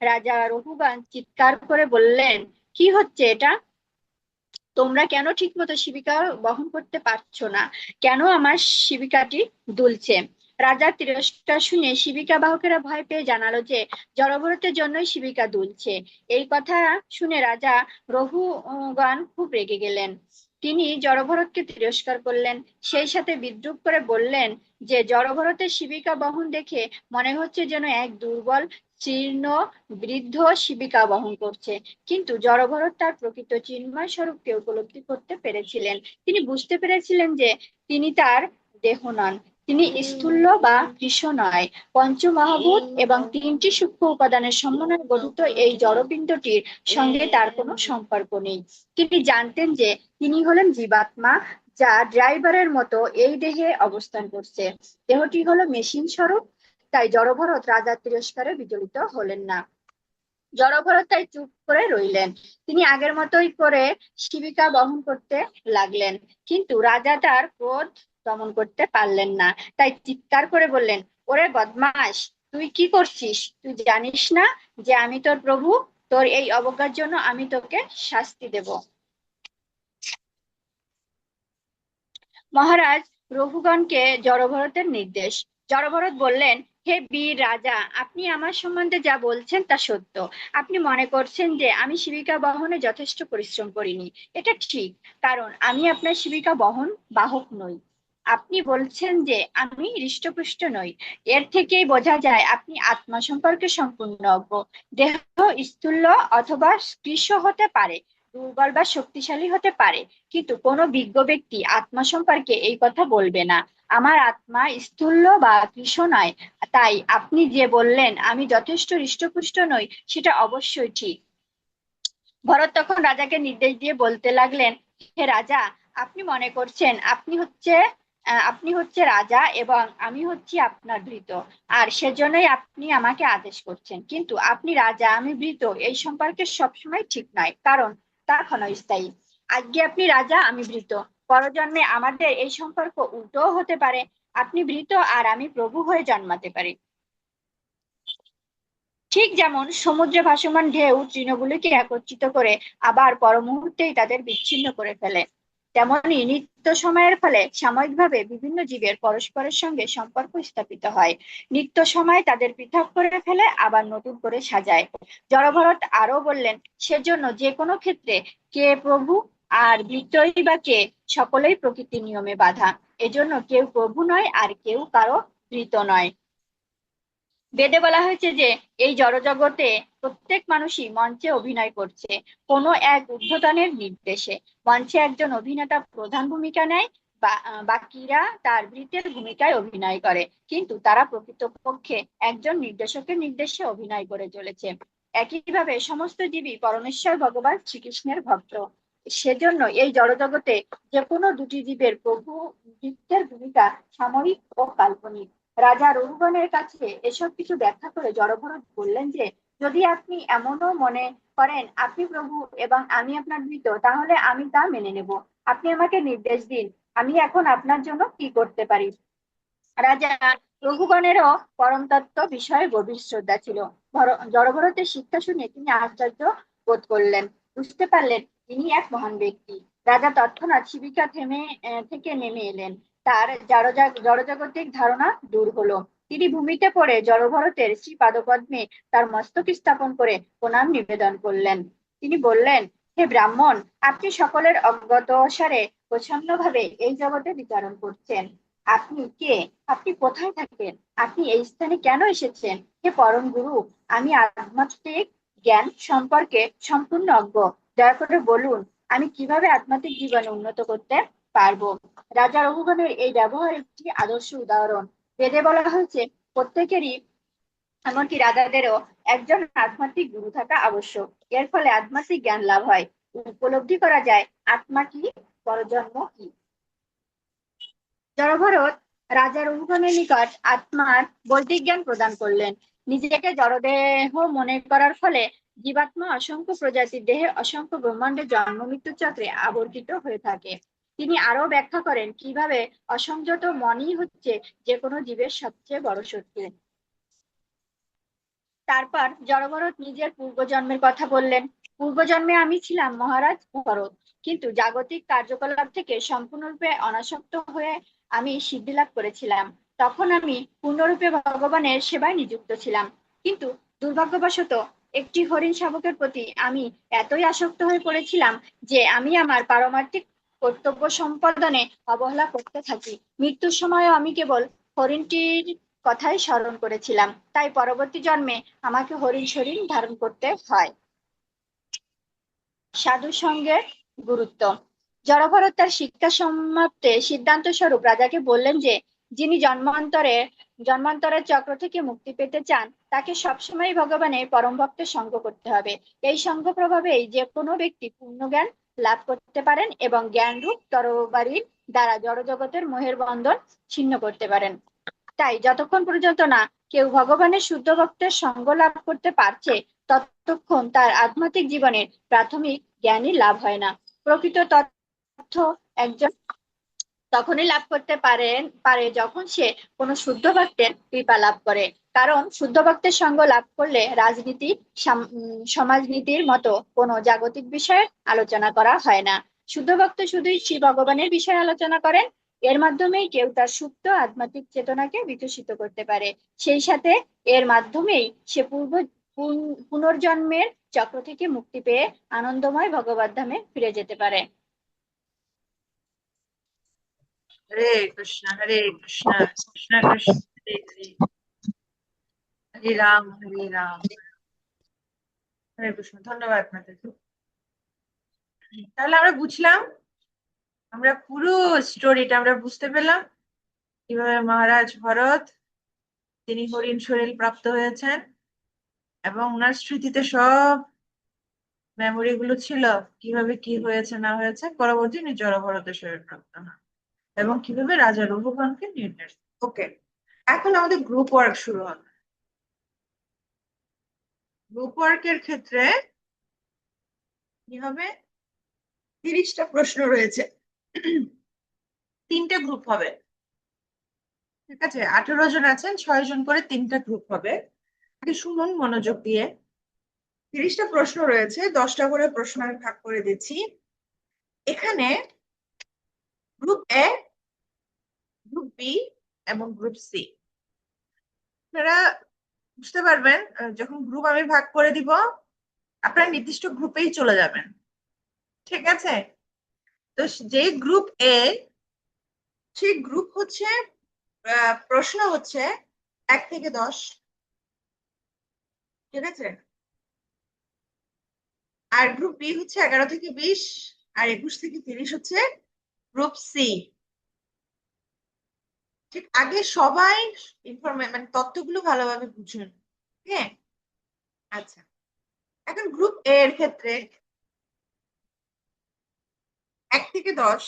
Speaker 6: রাজা রঘুগণ চিৎকার করে বললেন, কি হচ্ছে এটা? তোমরা কেন ঠিক মতো শিবিকা বহন করতে পারছো না? কেন আমার শিবিকাটি দুলছে? রাজার তিরস্কার শুনে শিবিকা বাহকেরা ভয় পেয়ে জানালো যে জড়ভরতের জন্যই শিবিকা দুলছে। এই কথা শুনে রাজা রঘুগণ খুব রেগে গেলেন। তিনি জড়ভরতকে তিরস্কার করলেন, সেই সাথে বিদ্রুপ করে বললেন যে জড়ভরতের শিবিকা বহন দেখে মনে হচ্ছে যেন এক দুর্বল শীর্ণ বৃদ্ধ শিবিকা বহন করছে। কিন্তু জড়ভরত তার প্রকৃত চিন্ময় স্বরূপকে উপলব্ধি করতে পেরেছিলেন। তিনি বুঝতে পেরেছিলেন যে তিনি তার দেহ নন, তিনি স্থূল বা কৃশ নয়, পঞ্চমহাভূত এবং 3টি সূক্ষ্ম উপাদানের সমন্বয়ে গঠিত এই জড়পিণ্ডটির সঙ্গে তার কোনো সম্পর্ক নেই। তিনি জানতেন যে তিনি হলেন জীবাত্মা, যা ড্রাইভারের মতো এই দেহে অবস্থান করছে। দেহটি হলো মেশিন স্বরূপ। তাই জড়ভরত রাজার তিরস্কারে বিচলিত হলেন না। জড়ভরত তাই চুপ করে রইলেন। তিনি আগের মতোই করে শিবিকা বহন করতে লাগলেন, কিন্তু রাজা তার ক্রোধ দমন করতে পারলেন না। তাই চিৎকার করে বললেন, ওরে বদমাশ, তুই কি করছিস? তুই জানিস না যে আমি তোর প্রভু? তোর এই অবজ্ঞার জন্য আমি তোকে শাস্তি দেব। মহারাজ রঘুগণকে জড়ভরতের নির্দেশ। জড়ভরত বললেন, হে বীর রাজা, আপনি আমার সম্বন্ধে যা বলছেন তা সত্য। আপনি মনে করছেন যে আমি শিবিকা বহনে যথেষ্ট পরিশ্রম করিনি। এটা ঠিক, কারণ আমি আপনার শিবিকা বহন বাহক নই। আপনি বলছেন যে আমি হৃষ্টপুষ্ট নই। এর থেকেই বোঝা যায় আপনি আত্মা সম্পর্কে সম্পূর্ণ অজ্ঞ। দেহ স্থূল অথবা কৃশ হতে পারে, দুর্বল বা শক্তিশালী হতে পারে, কিন্তু কোনো বিজ্ঞ ব্যক্তি আত্মা সম্পর্কে এই কথা বলবে না। আমার আত্মা স্থূল বা কৃশ নয়। তাই আপনি যে বললেন আমি যথেষ্ট হৃষ্টপুষ্ট নই, সেটা অবশ্যই ঠিক। ভরত তখন রাজাকে নির্দেশ দিয়ে বলতে লাগলেন, হে রাজা, আপনি মনে করছেন আপনি হচ্ছে রাজা এবং আমি হচ্ছি আপনার ভৃত্য, আর সেজন্যই আপনি আমাকে আদেশ করছেন। কিন্তু আপনি রাজা, আমি ভৃত্য, এই সম্পর্কে সবসময় ঠিক নয়, কারণ তা ক্ষণস্থায়ী। আজকে আপনি রাজা, আমি ভৃত্য, পরজন্মে আমাদের এই সম্পর্ক উল্টোও হতে পারে। আপনি ভৃত্য আর আমি প্রভু হয়ে জন্মাতে পারি। ঠিক যেমন সমুদ্রে ভাসমান ঢেউ তৃণগুলিকে একত্রিত করে আবার পর মুহূর্তেই তাদের বিচ্ছিন্ন করে ফেলে, তেমনি নিত্য সময়ের ফলে সাময়িকভাবে বিভিন্ন জীবের পরস্পরের সঙ্গে সম্পর্ক স্থাপিত হয়। নিত্য সময় তাদের পৃথক করে ফেলে আবার নতুন করে সাজায়। জড়ভরত আরো বললেন, সেজন্য যে কোনো ক্ষেত্রে কে প্রভু আর বৃত্তই বা কে, সকলেই প্রকৃতির নিয়মে বাঁধা। এজন্য কেউ প্রভু নয় আর কেউ কারো বৃত্ত নয়। বেদে বলা হয়েছে যে এই জড়জগতে প্রত্যেক মানুষই মঞ্চে অভিনয় করছে কোনো এক ঊর্ধ্বতনের নির্দেশে। মঞ্চে একজন অভিনেতা প্রধান ভূমিকা নেয়, বাকিরা তার বৃত্তের ভূমিকায় অভিনয় করে, কিন্তু তারা প্রকৃতপক্ষে একজন নির্দেশকের নির্দেশে অভিনয় করে চলেছে। একইভাবে সমস্ত জীবই পরমেশ্বর ভগবান শ্রীকৃষ্ণের ভক্ত। সেজন্য এই জড়জগতে যে কোনো দুটি জীবের প্রভু বৃত্তের ভূমিকা সাময়িক ও কাল্পনিক। রাজা রঘুগণের কাছে এসব কিছু ব্যাখ্যা করে জড়ভরত বললেন যে, যদি আপনি এমনও মনে করেন আপনি প্রভু এবং আমি আপনার ভৃত্য, তাহলে আমি তা মেনে নেব। আপনি আমাকে নির্দেশ দিন, আমি এখন আপনার জন্য কি করতে পারি। রাজা রঘুগণেরও পরম তত্ত্ব বিষয়ে গভীর শ্রদ্ধা ছিল। জড়ভরতের শিক্ষা শুনে তিনি আশ্চর্য বোধ করলেন, বুঝতে পারলেন তিনি এক মহান ব্যক্তি। রাজা তৎক্ষণাৎ শিবিকা থেকে নেমে এলেন। তার জড়জাগতিক ধারণা দূর হলো। তিনি ভূমিতে পড়ে জড়ভরতের শ্রী পাদপদ্মে তার মস্তক স্থাপন করে প্রণাম নিবেদন করলেন। তিনি বললেন, হে ব্রাহ্মণ, আপনি সকলের অজ্ঞাতসারে প্রচ্ছন্নভাবে এই জগতে বিচরণ করছেন। আপনি কে? আপনি কোথায় থাকেন? আপনি এই স্থানে কেন এসেছেন? হে পরম গুরু, আমি আধ্যাত্মিক জ্ঞান সম্পর্কে সম্পূর্ণ অজ্ঞ। দয়া করে বলুন, আমি কিভাবে আধ্যাত্মিক জীবনে উন্নত করতে পারবো। রাজা রঘুগণের এই ব্যবহার একটি আদর্শ উদাহরণ। বেদে বলা হয়েছে প্রত্যেকেরই, এমনকি রাজাদেরও একজন আধ্যাত্মিক গুরু থাকা আবশ্যক। এর ফলে আধ্যাত্মিক জ্ঞান লাভ হয়, উপলব্ধি করা যায় আত্মা কি, পরজন্ম কি। জড়ভরত রাজা রঘুগণের নিকট আত্মার বৈদিক জ্ঞান প্রদান করলেন। নিজেকে জড়দেহ মনে করার ফলে জীবাত্মা অসংখ্য প্রজাতির দেহে অসংখ্য ব্রহ্মাণ্ডের জন্ম মৃত্যু চক্রে আবর্তিত হয়ে থাকে। তিনি আরো ব্যাখ্যা করেন কিভাবে অসংযত মনই হচ্ছে যে কোনো জীবের সবচেয়ে বড় শত্রু। তারপর জড়ভরত নিজের পূর্বজন্মের কথা বললেন। পূর্বজন্মে আমি ছিলাম মহারাজ ভরত, কিন্তু জাগতিক কার্যকলাপ থেকে সম্পূর্ণরূপে অনাসক্ত হয়ে আমি সিদ্ধি লাভ করেছিলাম। তখন আমি পূর্ণরূপে ভগবানের সেবায় নিযুক্ত ছিলাম, কিন্তু দুর্ভাগ্যবশত একটি হরিণ শাবকের প্রতি আমি এতই আসক্ত হয়ে পড়েছিলাম যে আমি আমার পারমার্থিক কর্তব্য সম্পাদনে অবহেলা করতে থাকি। মৃত্যুর সময়ও আমি কেবল হরিণটির কথাই স্মরণ করেছিলাম, তাই পরবর্তী জন্মে আমাকে হরিণ শরীর ধারণ করতে হয়। সাধু সঙ্গের গুরুত্ব। জড়ভরত তার শিক্ষা সমাপ্তে সিদ্ধান্ত স্বরূপ রাজাকে বললেন যে, যিনি জন্মান্তরের চক্র থেকে মুক্তি পেতে চান তাকে সবসময় ভগবানের পরম ভক্তের সঙ্গ করতে হবে। এই সঙ্গ প্রভাবেই যে কোনো ব্যক্তি পূর্ণ জ্ঞান লাভ করতে পারেন এবং জ্ঞান রূপ তরবারির দ্বারা জড়জগতের মোহের বন্ধন ছিন্ন করতে পারেন। তাই যতক্ষণ পর্যন্ত না কেউ ভগবানের শুদ্ধ ভক্তের সঙ্গ লাভ করতে পারছে, ততক্ষণ তার আধ্যাত্মিক জীবনের প্রাথমিক জ্ঞানই লাভ হয় না। প্রকৃত তথ্য একজন তখনই লাভ করতে পারে যখন সে কোনো শুদ্ধ ভক্তের কৃপা লাভ করে। কারণ শুদ্ধ ভক্তের সঙ্গ লাভ করলে রাজনীতি, সমাজনীতির মতো কোনো জাগতিক বিষয়ে আলোচনা করা হয় না। শুদ্ধ ভক্ত শুধুই শ্রী ভগবানের বিষয়ে আলোচনা করেন। এর মাধ্যমেই কেউ তার সুপ্ত আধ্যাত্মিক চেতনাকে বিকশিত করতে পারে। সেই সাথে এর মাধ্যমেই সে পুনর্জন্মের চক্র থেকে মুক্তি পেয়ে আনন্দময় ভগবত ধামে ফিরে যেতে পারে।
Speaker 1: হরে কৃষ্ণ হরে কৃষ্ণ কৃষ্ণ কৃষ্ণ হরে হরে, হরে রাম হরে রাম। হরে কৃষ্ণ। ধন্যবাদ আপনাদের। তাহলে আমরা বুঝলাম, আমরা পুরো স্টোরিটা আমরা বুঝতে পেলাম কিভাবে মহারাজ ভরত তিনি হরিণ শরীর প্রাপ্ত হয়েছেন এবং ওনার স্মৃতিতে সব মেমোরি গুলো ছিল, কিভাবে কি হয়েছে না হয়েছে, পরবর্তী উনি জড়ভরতের শরীর প্রাপ্ত হন এবং কিভাবে রাজা রঘুগণকে নির্দেশ। ওকে, এখন আমাদের গ্রুপ ওয়ার্ক শুরু হবে। গ্রুপ ওয়ার্কের ক্ষেত্রে কি হবে, 30টা প্রশ্ন রয়েছে, 3টে গ্রুপ হবে। ঠিক আছে, 18 জন আছেন, 6 জন করে 3টা গ্রুপ হবে। আগে শুনুন মনোযোগ দিয়ে। 30টা প্রশ্ন রয়েছে, 10টা করে প্রশ্ন আমি ভাগ করে দিচ্ছি। এখানে গ্রুপ এ, গ্রুপ বি এবং গ্রুপ সি। আপনারা বুঝতে পারবেন যখন গ্রুপ আমি ভাগ করে দিব, আপনারা নির্দিষ্ট গ্রুপেই চলে যাবেন। ঠিক আছে? তো যে গ্রুপ এ, সেই গ্রুপ হচ্ছে প্রশ্ন হচ্ছে 1 থেকে 10। ঠিক আছে? আর গ্রুপ বি হচ্ছে 11 থেকে 20, আর 21 থেকে 30 হচ্ছে গ্রুপ সি। ঠিক, আগে সবাই মানে তথ্যগুলো ভালোভাবে বুঝুন। হ্যাঁ, আচ্ছা। এখন গ্রুপ এ এর ক্ষেত্রে 1 থেকে 10,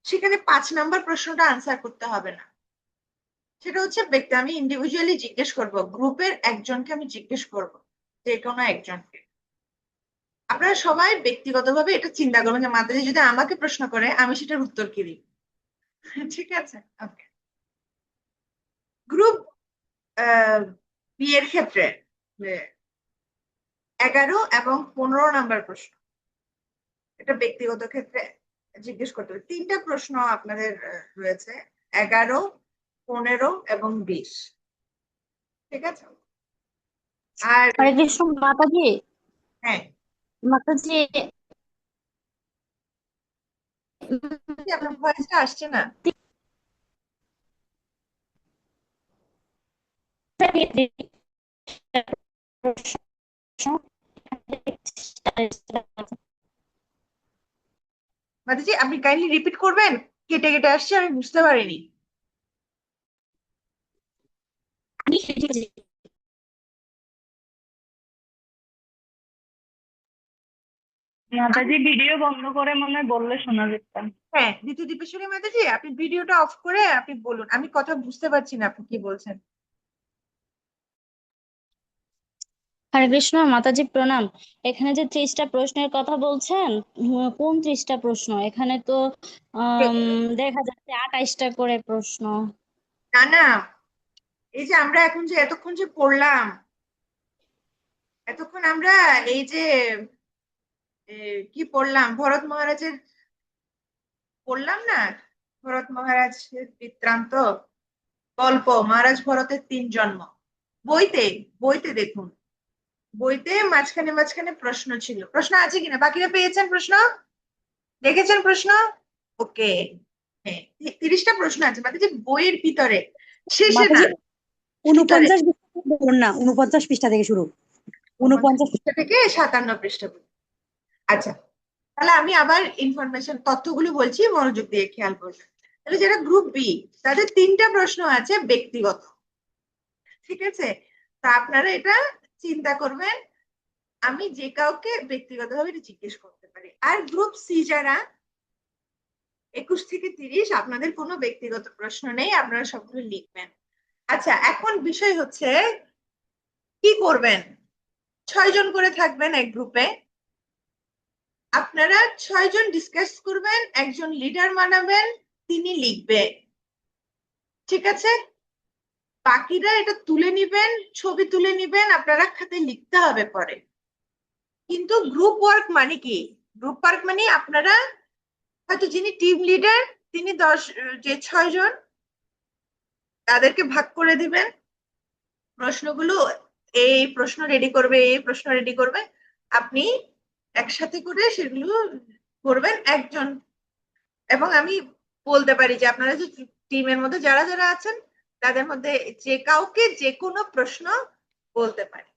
Speaker 1: সেখানে 5 নাম্বার প্রশ্নটা আনসার করতে হবে না। সেটা হচ্ছে ব্যক্তি, আমি ইন্ডিভিজুয়ালি জিজ্ঞেস করব, গ্রুপের একজনকে আমি জিজ্ঞেস করব, যে কোনো একজনকে। আপনারা সবাই ব্যক্তিগতভাবে এটা চিন্তা করবেন যে মাতাজি যদি আমাকে প্রশ্ন করে আমি সেটার উত্তর কি দিই। ঠিক আছে? ওকে। গ্রুপ বি এর ক্ষেত্রে 11 এবং 15 নাম্বার প্রশ্ন, এটা ব্যক্তিগত ক্ষেত্রে জিজ্ঞেস করতে হবে। 3টা প্রশ্ন আপনাদের রয়েছে, 11, 15 এবং 20। ঠিক আছে? আর
Speaker 7: হরে কৃষ্ণ মাতাজি।
Speaker 1: হ্যাঁ,
Speaker 7: মাতাজি,
Speaker 1: কি আপনার ভয়েসটা আসছে না। মাতাজি আপনি কাইন্ডলি রিপিট করবেন, কেটে কেটে আসছে, আমি বুঝতে পারিনি।
Speaker 8: মাতাজি ভিডিও বন্ধ করে মনে হয় বললে শোনা যেত।
Speaker 1: হ্যাঁ, দ্বিতীয় দীপেশ্বরী মাতাজি আপনি ভিডিওটা অফ করে আপনি বলুন, আমি কথা বুঝতে পারছি না আপনি কি বলছেন।
Speaker 7: হরে কৃষ্ণ মাতাজি প্রণাম। এখানে যে 30টা প্রশ্নের কথা বলছেন, কোন 30টা প্রশ্ন? এখানে তো দেখা যাচ্ছে 28টা করে প্রশ্ন।
Speaker 1: না না, এই যে আমরা এখন যে এতক্ষণ যে পড়লাম, এতক্ষণ আমরা এই যে কি পড়লাম, ভরত মহারাজের পড়লাম না, ভরত মহারাজের বৃত্তান্ত গল্প, মহারাজ ভরতের 3 জন্ম। বইতে বইতে দেখুন, বইতে মাঝখানে মাঝখানে প্রশ্ন ছিল। প্রশ্ন আছে কিনা, বাকিরা পেয়েছেন প্রশ্ন, দেখেছেন প্রশ্ন? ওকে। হ্যাঁ, 30টা প্রশ্ন আছে, মানে যে বইয়ের ভিতরে, শেষে না,
Speaker 3: মাতাজি
Speaker 1: ভিতরে।
Speaker 3: 49 পৃষ্ঠা থেকে বলুন না, 49 পৃষ্ঠা থেকে শুরু। 49
Speaker 1: পৃষ্ঠা থেকে 57 পৃষ্ঠা পর্যন্ত। আচ্ছা, তাহলে আমি আবার ইনফরমেশন তথ্যগুলো বলছি, মনোযোগ দিয়ে খেয়াল করবেন। তাহলে যারা গ্রুপ বি, তাদের 3টা প্রশ্ন আছে ব্যক্তিগত। ঠিক আছে? তা আপনারা এটা চিন্তা করবেন, আমি যে কাউকে ব্যক্তিগতভাবে এটা জিজ্ঞেস করতে পারি। আর গ্রুপ সি যারা 21 থেকে 30, আপনাদের কোনো ব্যক্তিগত প্রশ্ন নেই, আপনারা সবগুলো লিখবেন। আচ্ছা, এখন বিষয় হচ্ছে কি করবেন। 6 জন করে থাকবেন এক গ্রুপে, আপনারা 6 জন ডিসকাস করবেন, একজন লিডার বানাবেন, তিনি লিখবে। ঠিক আছে? বাকিরা এটা তুলে নিবেন, ছবি তুলে নিবেন, আপনারা খাতায় লিখতে হবে পরে। কিন্তু গ্রুপ ওয়ার্ক মানে কি? গ্রুপ ওয়ার্ক মানে আপনারা হয়তো যিনি টিম লিডার, তিনি 6 জন, তাদেরকে ভাগ করে দিবেন প্রশ্নগুলো, এই প্রশ্ন রেডি করবে, এই প্রশ্ন রেডি করবে, আপনি একসাথে করে সেগুলো করবেন একজন। এবং আমি বলতে পারি যে আপনারা যে টিমের মধ্যে যারা যারা আছেন, তাদের মধ্যে যে কাউকে যে কোনো প্রশ্ন বলতে পারে।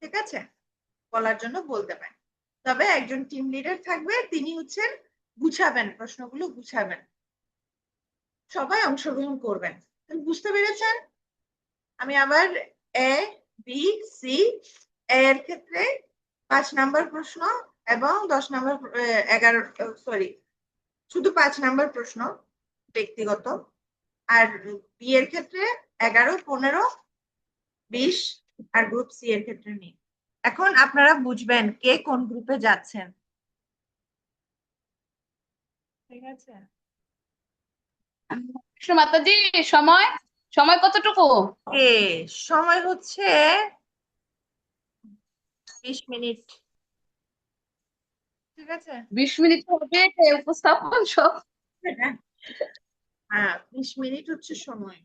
Speaker 1: ঠিক আছে? বলার জন্য বলতে পারে। তবে একজন টিম লিডার থাকবে, তিনি হচ্ছেন গুছাবেন, প্রশ্নগুলো গুছাবেন। সবাই অংশগ্রহণ করবেন। বুঝতে পেরেছেন? আমি আবার এ, বি, সি এর ক্ষেত্রে 5 নাম্বার প্রশ্ন এবং 10 নাম্বার 11, সরি, শুধু 5 নাম্বার প্রশ্ন ব্যক্তিগত। আর বি এর ক্ষেত্রে 11, 15, 20, আর গ্রুপ সি এর ক্ষেত্রে নেই। এখন আপনারা বুঝবেন কে কোন গ্রুপে যাচ্ছেন। ঠিক আছে?
Speaker 8: কৃষ্ণ মাতাজি, সময় সময় কতটুকু?
Speaker 1: সময় হচ্ছে 20 মিনিট। ঠিক আছে।
Speaker 9: 20 মিনিট হবে উপস্থাপন সব।
Speaker 1: হ্যাঁ 20 মিনিট হচ্ছে সময়।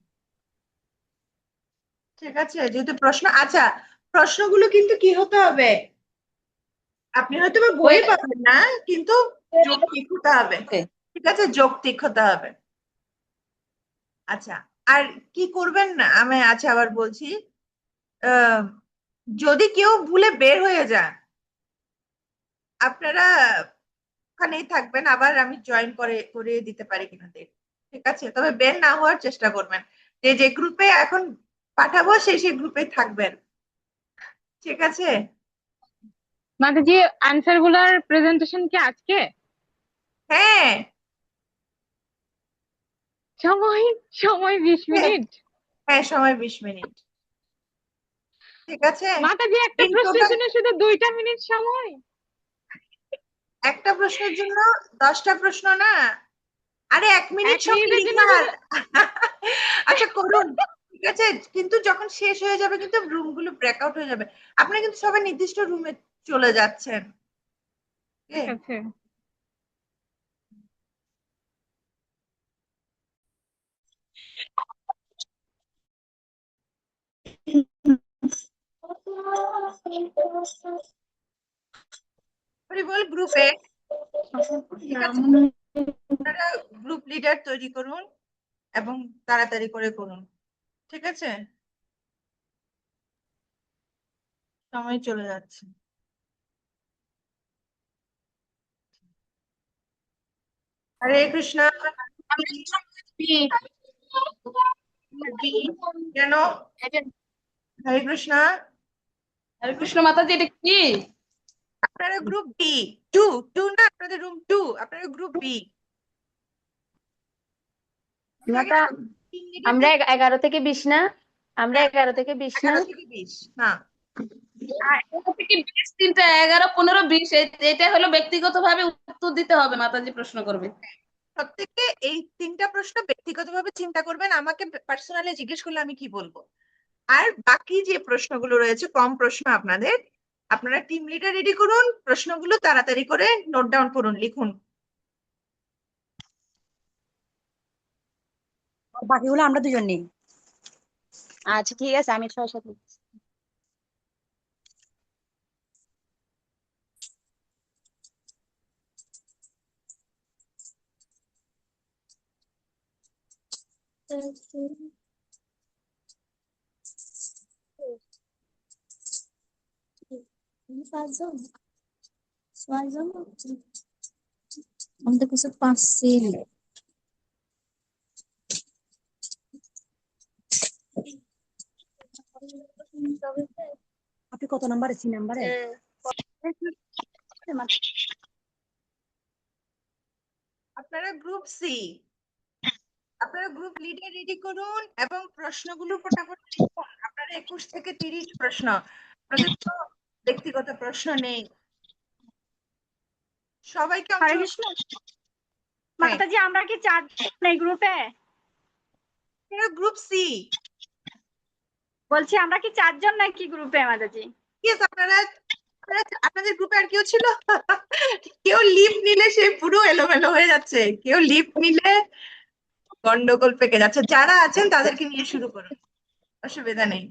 Speaker 1: ঠিক আছে, যেহেতু প্রশ্ন, আচ্ছা প্রশ্নগুলো কিন্তু কি হতে হবে, আপনি হয়তো বা বইয়ে পাবেন না, কিন্তু যৌক্তিক হতে হবে। ঠিক আছে, যৌক্তিক হতে হবে। আচ্ছা, আর কি করবেন না, আমি আচ্ছা আবার বলছি, আহ, যদি কেউ ভুলে বের হয়ে যান, আপনারা ওখানেই থাকবেন, আবার আমি জয়েন করিয়ে দিতে পারি কিনা দেখি। ঠিক আছে, তবে বের না হওয়ার চেষ্টা করবেন, যে যে গ্রুপে এখন পাঠাবো সেই গ্রুপে থাকবেন। ঠিক আছে।
Speaker 10: মাতাজি আনসার গুলার প্রেজেন্টেশন কি আজকে?
Speaker 1: হ্যাঁ
Speaker 10: সময় সময় 20 মিনিট।
Speaker 1: হ্যাঁ, সময় 20 মিনিট। ঠিক আছে।
Speaker 10: মাতাজি একটা
Speaker 1: ইন
Speaker 10: প্রশ্নের
Speaker 1: টোটাল
Speaker 10: জন্য শুধু 2টা মিনিট সময়?
Speaker 1: একটা প্রশ্নের জন্য 10টা প্রশ্ন না, আরে 1 মিনিট
Speaker 10: 1 মিনিটের জন্য
Speaker 1: লিখার।
Speaker 10: শুধু
Speaker 1: আচ্ছা করুন। ঠিক আছে, কিন্তু যখন শেষ হয়ে যাবে কিন্তু রুম গুলো ব্রেকআউট হয়ে যাবে, আপনারা কিন্তু সবাই নির্দিষ্ট রুমে চলে যাচ্ছেন।
Speaker 10: ঠিক আছে।
Speaker 1: বল গ্রুপে। ঠিক আছে, আপনারা গ্রুপ লিডার তৈরি করুন এবং তাড়াতাড়ি করে করুন। ঠিক আছে, সময় চলে যাচ্ছে। হরে কৃষ্ণ। কেন? হরে কৃষ্ণ।
Speaker 9: হরে কৃষ্ণ মাতাজি, এটা কি?
Speaker 1: আপনারা গ্রুপ বি, টু টু না, আপনাদের রুম 2, আপনারা গ্রুপ বি।
Speaker 11: আমরা 11 থেকে 20 না? আমরা 11 থেকে 20 না?
Speaker 1: 11 থেকে 20, হ্যাঁ।
Speaker 9: 11 থেকে 20, 3টা 11, 15, 20, এটা হলো ব্যক্তিগতভাবে উত্তর দিতে হবে, মাতাজি প্রশ্ন করবে।
Speaker 1: প্রত্যেকে এই 3টা প্রশ্ন ব্যক্তিগতভাবে চিন্তা করবেন, আমাকে পার্সোনালি জিজ্ঞেস করলে আমি কি বলবো। আর বাকি যে প্রশ্নগুলো রয়েছে, কম প্রশ্ন আপনাদের, আপনারা টিম লিডার রেডি করুন, প্রশ্নগুলো তাড়াতাড়ি করে নোট ডাউন করুন, লিখুন।
Speaker 3: বাকিগুলো আমরা দুজন নেই।
Speaker 5: আচ্ছা ঠিক আছে, আমি 6-7 আমাদের কাছে 5 ছিল।
Speaker 3: আপনি কত নাম্বারে? 3 নাম্বারে?
Speaker 1: আপনারা গ্রুপ সি, আপনারা গ্রুপ লিডার রেডি করুন এবং প্রশ্নগুলো ফটাফট লিখুন। আপনারা 21 থেকে 30 প্রশ্ন, আপনাদের তো ব্যক্তিগত প্রশ্ন নেই। সবাইকে
Speaker 6: হরে কৃষ্ণ মাতাজি, আমরা কি 4 এই গ্রুপে?
Speaker 1: Group C.
Speaker 6: বলছি আমরা কি 4 জন নাকি গ্রুপে মাতাজি?
Speaker 1: ইয়েস, আপনাদের গ্রুপে আর কেউ ছিল? কেউ লিভ নিলে সে পুরো এলোমেলো হয়ে যাচ্ছে, কেউ লিভ নিলে গন্ডগোল পেকে যাচ্ছে। যারা আছেন তাদেরকে নিয়ে শুরু করুন, অসুবিধা নেই।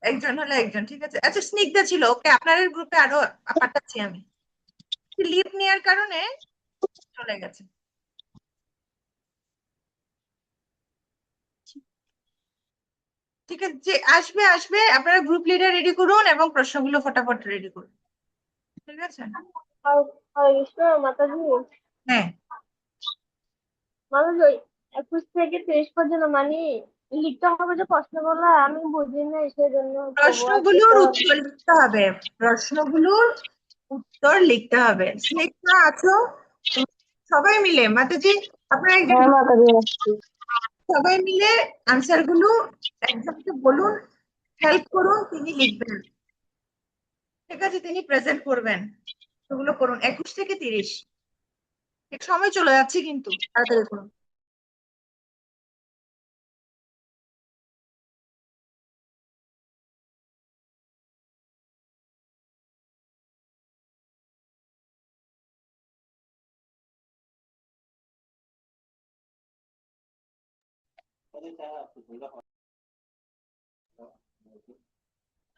Speaker 1: একজন হলে একজন, ঠিক আছে। আচ্ছা, স্নিগ্ধা ছিল, ওকে আপনাদের গ্রুপে আরো পাঠাচ্ছি আমি, লিভ নেওয়ার কারণে চলে গেছে। ঠিক আছে, যে আসবে আসবে, আপনারা গ্রুপ লিডার রেডি করুন এবং প্রশ্নগুলো ফটাফট রেডি করুন। ঠিক আছে।
Speaker 12: মাতাজি,
Speaker 1: হ্যাঁ,
Speaker 12: মাতাজি 21 থেকে 30 পর্যন্ত মানে লিখতে হবে যে প্রশ্নগুলো, আমি বুঝি না সেজন্য
Speaker 1: প্রশ্নগুলোর উত্তর লিখতে হবে, প্রশ্নগুলোর উত্তর লিখতে হবে। স্নিগ্ধা আছো? সবাই মিলে মাতাজি, আপনারা একজন সবাই মিলে আনসার গুলো একজনকে বলুন, হেল্প করুন, তিনি লিখবেন। ঠিক আছে, তিনি প্রেজেন্ট করবেন, ওগুলো করুন। 21 থেকে 30, এক সময় চলে যাচ্ছে কিন্তু, তাড়াতাড়ি করুন।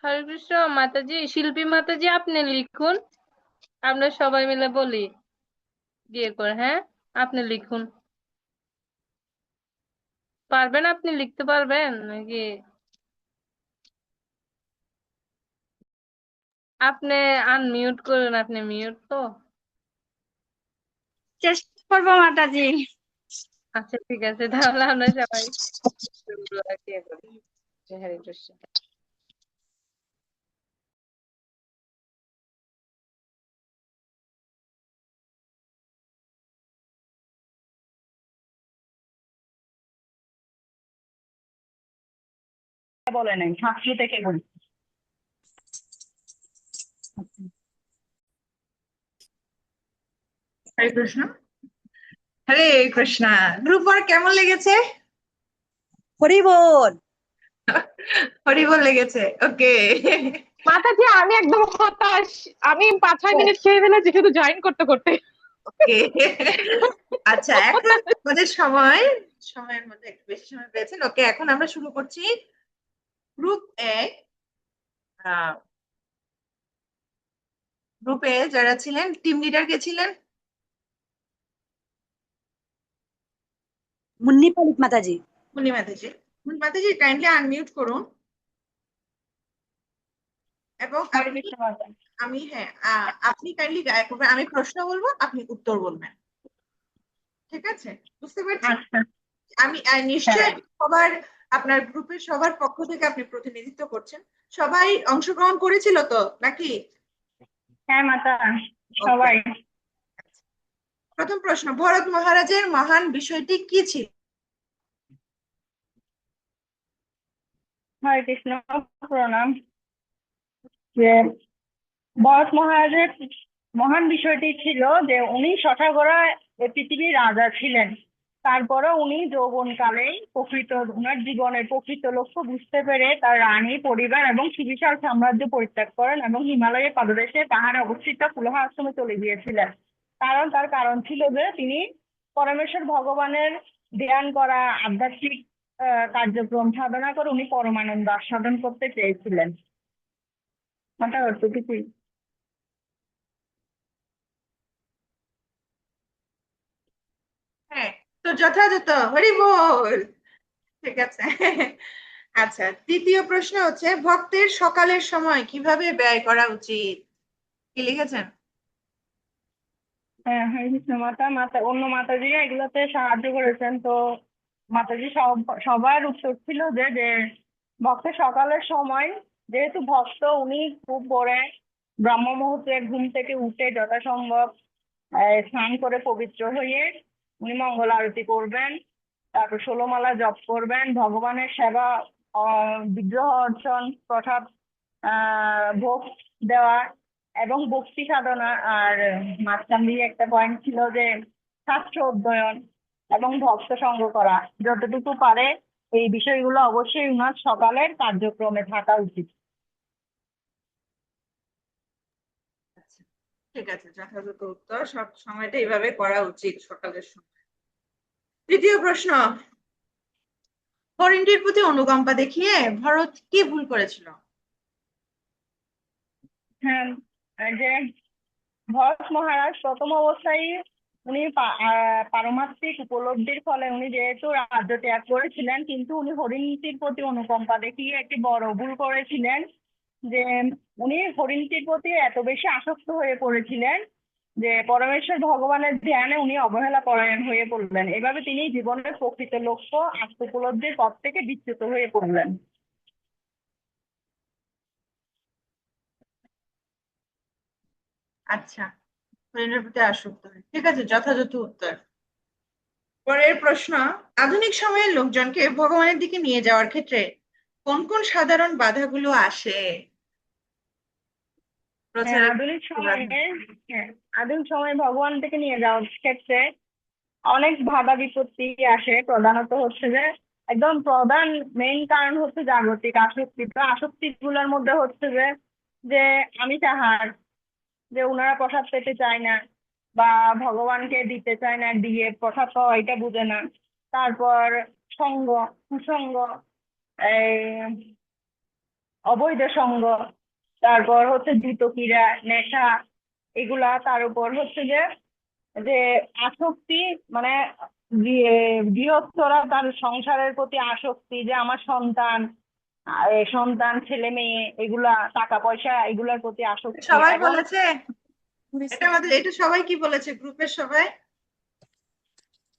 Speaker 10: হরে কৃষ্ণ মাতাজি, শিল্পী মাতাজি আপনি লিখুন, আমরা সবাই মিলে বলি বিয়ে করে। হ্যাঁ, আপনি লিখুন। পারবেন? আপনি লিখতে পারবেন নাকি? আপনি আনমিউট করুন, আপনি মিউট তো।
Speaker 6: চেষ্টা করবো মাতাজি।
Speaker 10: আচ্ছা ঠিক আছে, তাহলে আমরা সবাই বিয়ে করি। হরে কৃষ্ণ।
Speaker 8: বলে নাই, শাস্ত্র থেকে বলি।
Speaker 1: হরে কৃষ্ণ। হরে কৃষ্ণ। গ্রুপ ওয়ার্ক কেমন লেগেছে?
Speaker 3: হরি বল।
Speaker 1: হরি বল লেগেছে, ওকে।
Speaker 10: মাতাজি আমি একদম হতাশ, আমি 5-6 মিনিট খেয়ে ফেলেছি শুধু জয়েন করতে করতে।
Speaker 1: ওকে, আচ্ছা এখন আমাদের সময়ের মধ্যে একটু বেশি সময় পেয়েছেন। ওকে, এখন আমরা শুরু করছি গ্রুপ এ। গ্রুপে যারা ছিলেন, টিম লিডার কে ছিলেন?
Speaker 3: মুন্নি পালিত মাতাজি।
Speaker 1: মুন্নি মাতাজি। মুন্নি মাতাজি কাইন্ডলি আনমিউট করুন। এবং
Speaker 8: হরে কৃষ্ণ মাতা।
Speaker 1: আপনি কাইন্ডলি গায়ে করবেন, আমি প্রশ্ন বলবো, আপনি উত্তর বলবেন, ঠিক আছে? বুঝতে পারছি।
Speaker 8: আচ্ছা,
Speaker 1: আমি
Speaker 8: হ্যাঁ
Speaker 1: নিশ্চয়ই আপনার গ্রুপের সবার পক্ষ থেকে আপনি প্রতিনিধিত্ব করছেন। সবাই অংশগ্রহণ করেছিল তো নাকি?
Speaker 8: হ্যাঁ মাতা,
Speaker 1: ওকে।
Speaker 8: সবাই।
Speaker 1: প্রথম প্রশ্ন, ভরত মহারাজের মহান বিষয়টি কি ছিল?
Speaker 8: হরে কৃষ্ণ, প্রণাম। যে ভরত মহারাজের মহান বিষয়টি ছিল যে উনি শঠাগড়া পৃথিবীর রাজা ছিলেন। তারপরে উনি যৌবনকালেই ওনার জীবনের প্রকৃত লক্ষ্য বুঝতে পেরে তার রানী, পরিবার এবং সুবিশাল সাম্রাজ্য পরিত্যাগ করেন এবং হিমালয়ের পাদদেশে পাহাড়ে অবস্থিত পুলহ আশ্রমে চলে গিয়েছিলেন। তার কারণ ছিল যে তিনি পরমেশ্বর ভগবানের ধ্যান করা, আধ্যাত্মিক কার্যক্রম সাধনা করে উনি পরমানন্দ আস্বাদন করতে চেয়েছিলেন। মাতা অর্থ কিছুই।
Speaker 1: হ্যাঁ, তো যথাযথ, হরি বল। ঠিক আছে। আচ্ছা, দ্বিতীয় প্রশ্ন হচ্ছে, ভক্তের সকালের সময় কিভাবে ব্যয় করা উচিত? কি লিখেছেন?
Speaker 8: হ্যাঁ, হরে কৃষ্ণ মাতা। অন্য মাতাজিরা এগুলোতে সাহায্য করেছেন। তো মাতাজি সবার উত্তর ছিল যে ভক্তের সকালের সময়, যেহেতু ভক্ত উনি খুব ভোরে ব্রহ্ম মুহূর্তে ঘুম থেকে উঠে যথাসম্ভব স্নান করে পবিত্র হয়ে উনি মঙ্গল আরতি করবেন, তারপর 16 মালা জপ করবেন, ভগবানের সেবা, বিগ্রহ অর্চন, প্রসাদ ভোগ দেওয়া এবং ভক্তি সাধনা। আর মাঝখান দিয়ে একটা পয়েন্ট ছিল যে শাস্ত্র অধ্যয়ন এবং ভক্ত সঙ্গ করা, যতটুকু পারে এই বিষয়গুলো অবশ্যই উনার সকালের কার্যক্রমে থাকা উচিত।
Speaker 1: আচ্ছা, ঠিক আছে, যথাযথ উত্তর। সব সময়টা এইভাবে করা উচিত, সকালের সময়। তৃতীয় প্রশ্ন, হরিণটির প্রতি অনুকম্পা দেখিয়ে ভরত কি ভুল করেছিল?
Speaker 8: হ্যাঁ, যে ভরত মহারাজ প্রথম অবস্থায় উনি পারমার্থিক উপলব্ধির ফলে উনি যেহেতু রাজ্য ত্যাগ করেছিলেন, কিন্তু উনি হরিণটির প্রতি অনুকম্পা দেখিয়ে একটি বড় ভুল করেছিলেন। যে উনি হরিণটির প্রতি এত বেশি আসক্ত হয়ে পড়েছিলেন যে পরমেশ্বর ভগবানের ধ্যানে উনি অবহেলা পরায়ণ হয়ে পড়লেন। এভাবে তিনি জীবনের প্রকৃত লক্ষ্য আত্মোপলব্ধির পথ থেকে বিচ্যুত হয়ে পড়লেন।
Speaker 1: আচ্ছা, হরিণের প্রতি আসক্ত হয়, ঠিক আছে, যথাযথ উত্তর। পরের প্রশ্ন, আধুনিক সময়ের লোকজনকে ভগবানের দিকে নিয়ে যাওয়ার ক্ষেত্রে কোন কোন সাধারণ বাধাগুলো আসে?
Speaker 8: হ্যাঁ,
Speaker 1: প্রচারের
Speaker 8: আধুনিক সময়ে ভগবান থেকে নিয়ে যাওয়ার ক্ষেত্রে অনেক বাধা বিপত্তি আসে। প্রধানত হচ্ছে যে একদম প্রধান মেইন কারণ হচ্ছে জাগতিক আসক্তি। তো আসক্তি গুলোর মধ্যে হচ্ছে যে আমি চাহার, যে ওনারা প্রসাদ পেতে চায় না বা ভগবানকে দিতে চায় না, দিয়ে প্রসাদ পাওয়া এটা বুঝে না। তারপর সঙ্গ, কুসঙ্গ, এই অবৈধ সঙ্গ, তারপর হচ্ছে দ্রুত ক্রীড়া, নেশা, এগুলা, তার উপর হচ্ছে যে যে আসক্তি, মানে গৃহস্থরা তার সংসারের প্রতি আসক্তি, যে আমার সন্তান, সন্তান, ছেলে মেয়ে, এগুলা, টাকা পয়সা, এগুলার প্রতি আসক্তি।
Speaker 1: সবাই
Speaker 8: এবং
Speaker 1: বলেছে এটা সবাই কি বলেছে গ্রুপের সবাই?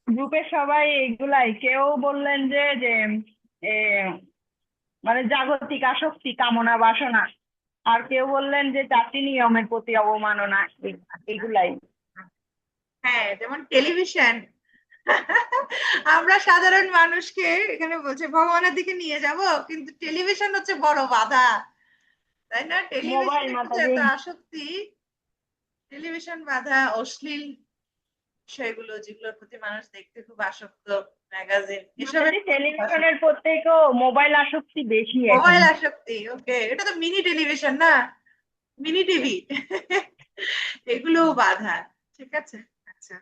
Speaker 8: গ্রুপের সবাই এগুলাই, কেউ বললেন যে যে এ, মানে জাগতিক আসক্তি, কামনা বাসনা, আর কেউ বললেন যে জাতি নিয়মের প্রতি অবমাননা, এগুলাই।
Speaker 1: হ্যাঁ, যেমন টেলিভিশন। আমরা সাধারণ মানুষকে এখানে বলছে ভগবানের দিকে নিয়ে যাব, কিন্তু টেলিভিশন হচ্ছে বড় বাধা, তাই না?
Speaker 8: মোবাইল
Speaker 1: টেলিভিশনের প্রতি
Speaker 8: মাতাজি,
Speaker 1: এত আসক্তি, টেলিভিশন বাধা, অশ্লীল বিষয়গুলো যেগুলোর প্রতি মানুষ দেখতে খুব আসক্ত, ম্যাগাজিন, এসবের
Speaker 8: মাতাজি টেলিভিশনের প্রত্যেকও মোবাইল আসক্তি বেশি এখন।
Speaker 1: মোবাইল আসক্তি। ওকে, এটা তো মিনি টেলিভিশন না, মিনি টিভি। এগুলোও বাধা। ঠিক আছে, আচ্ছা।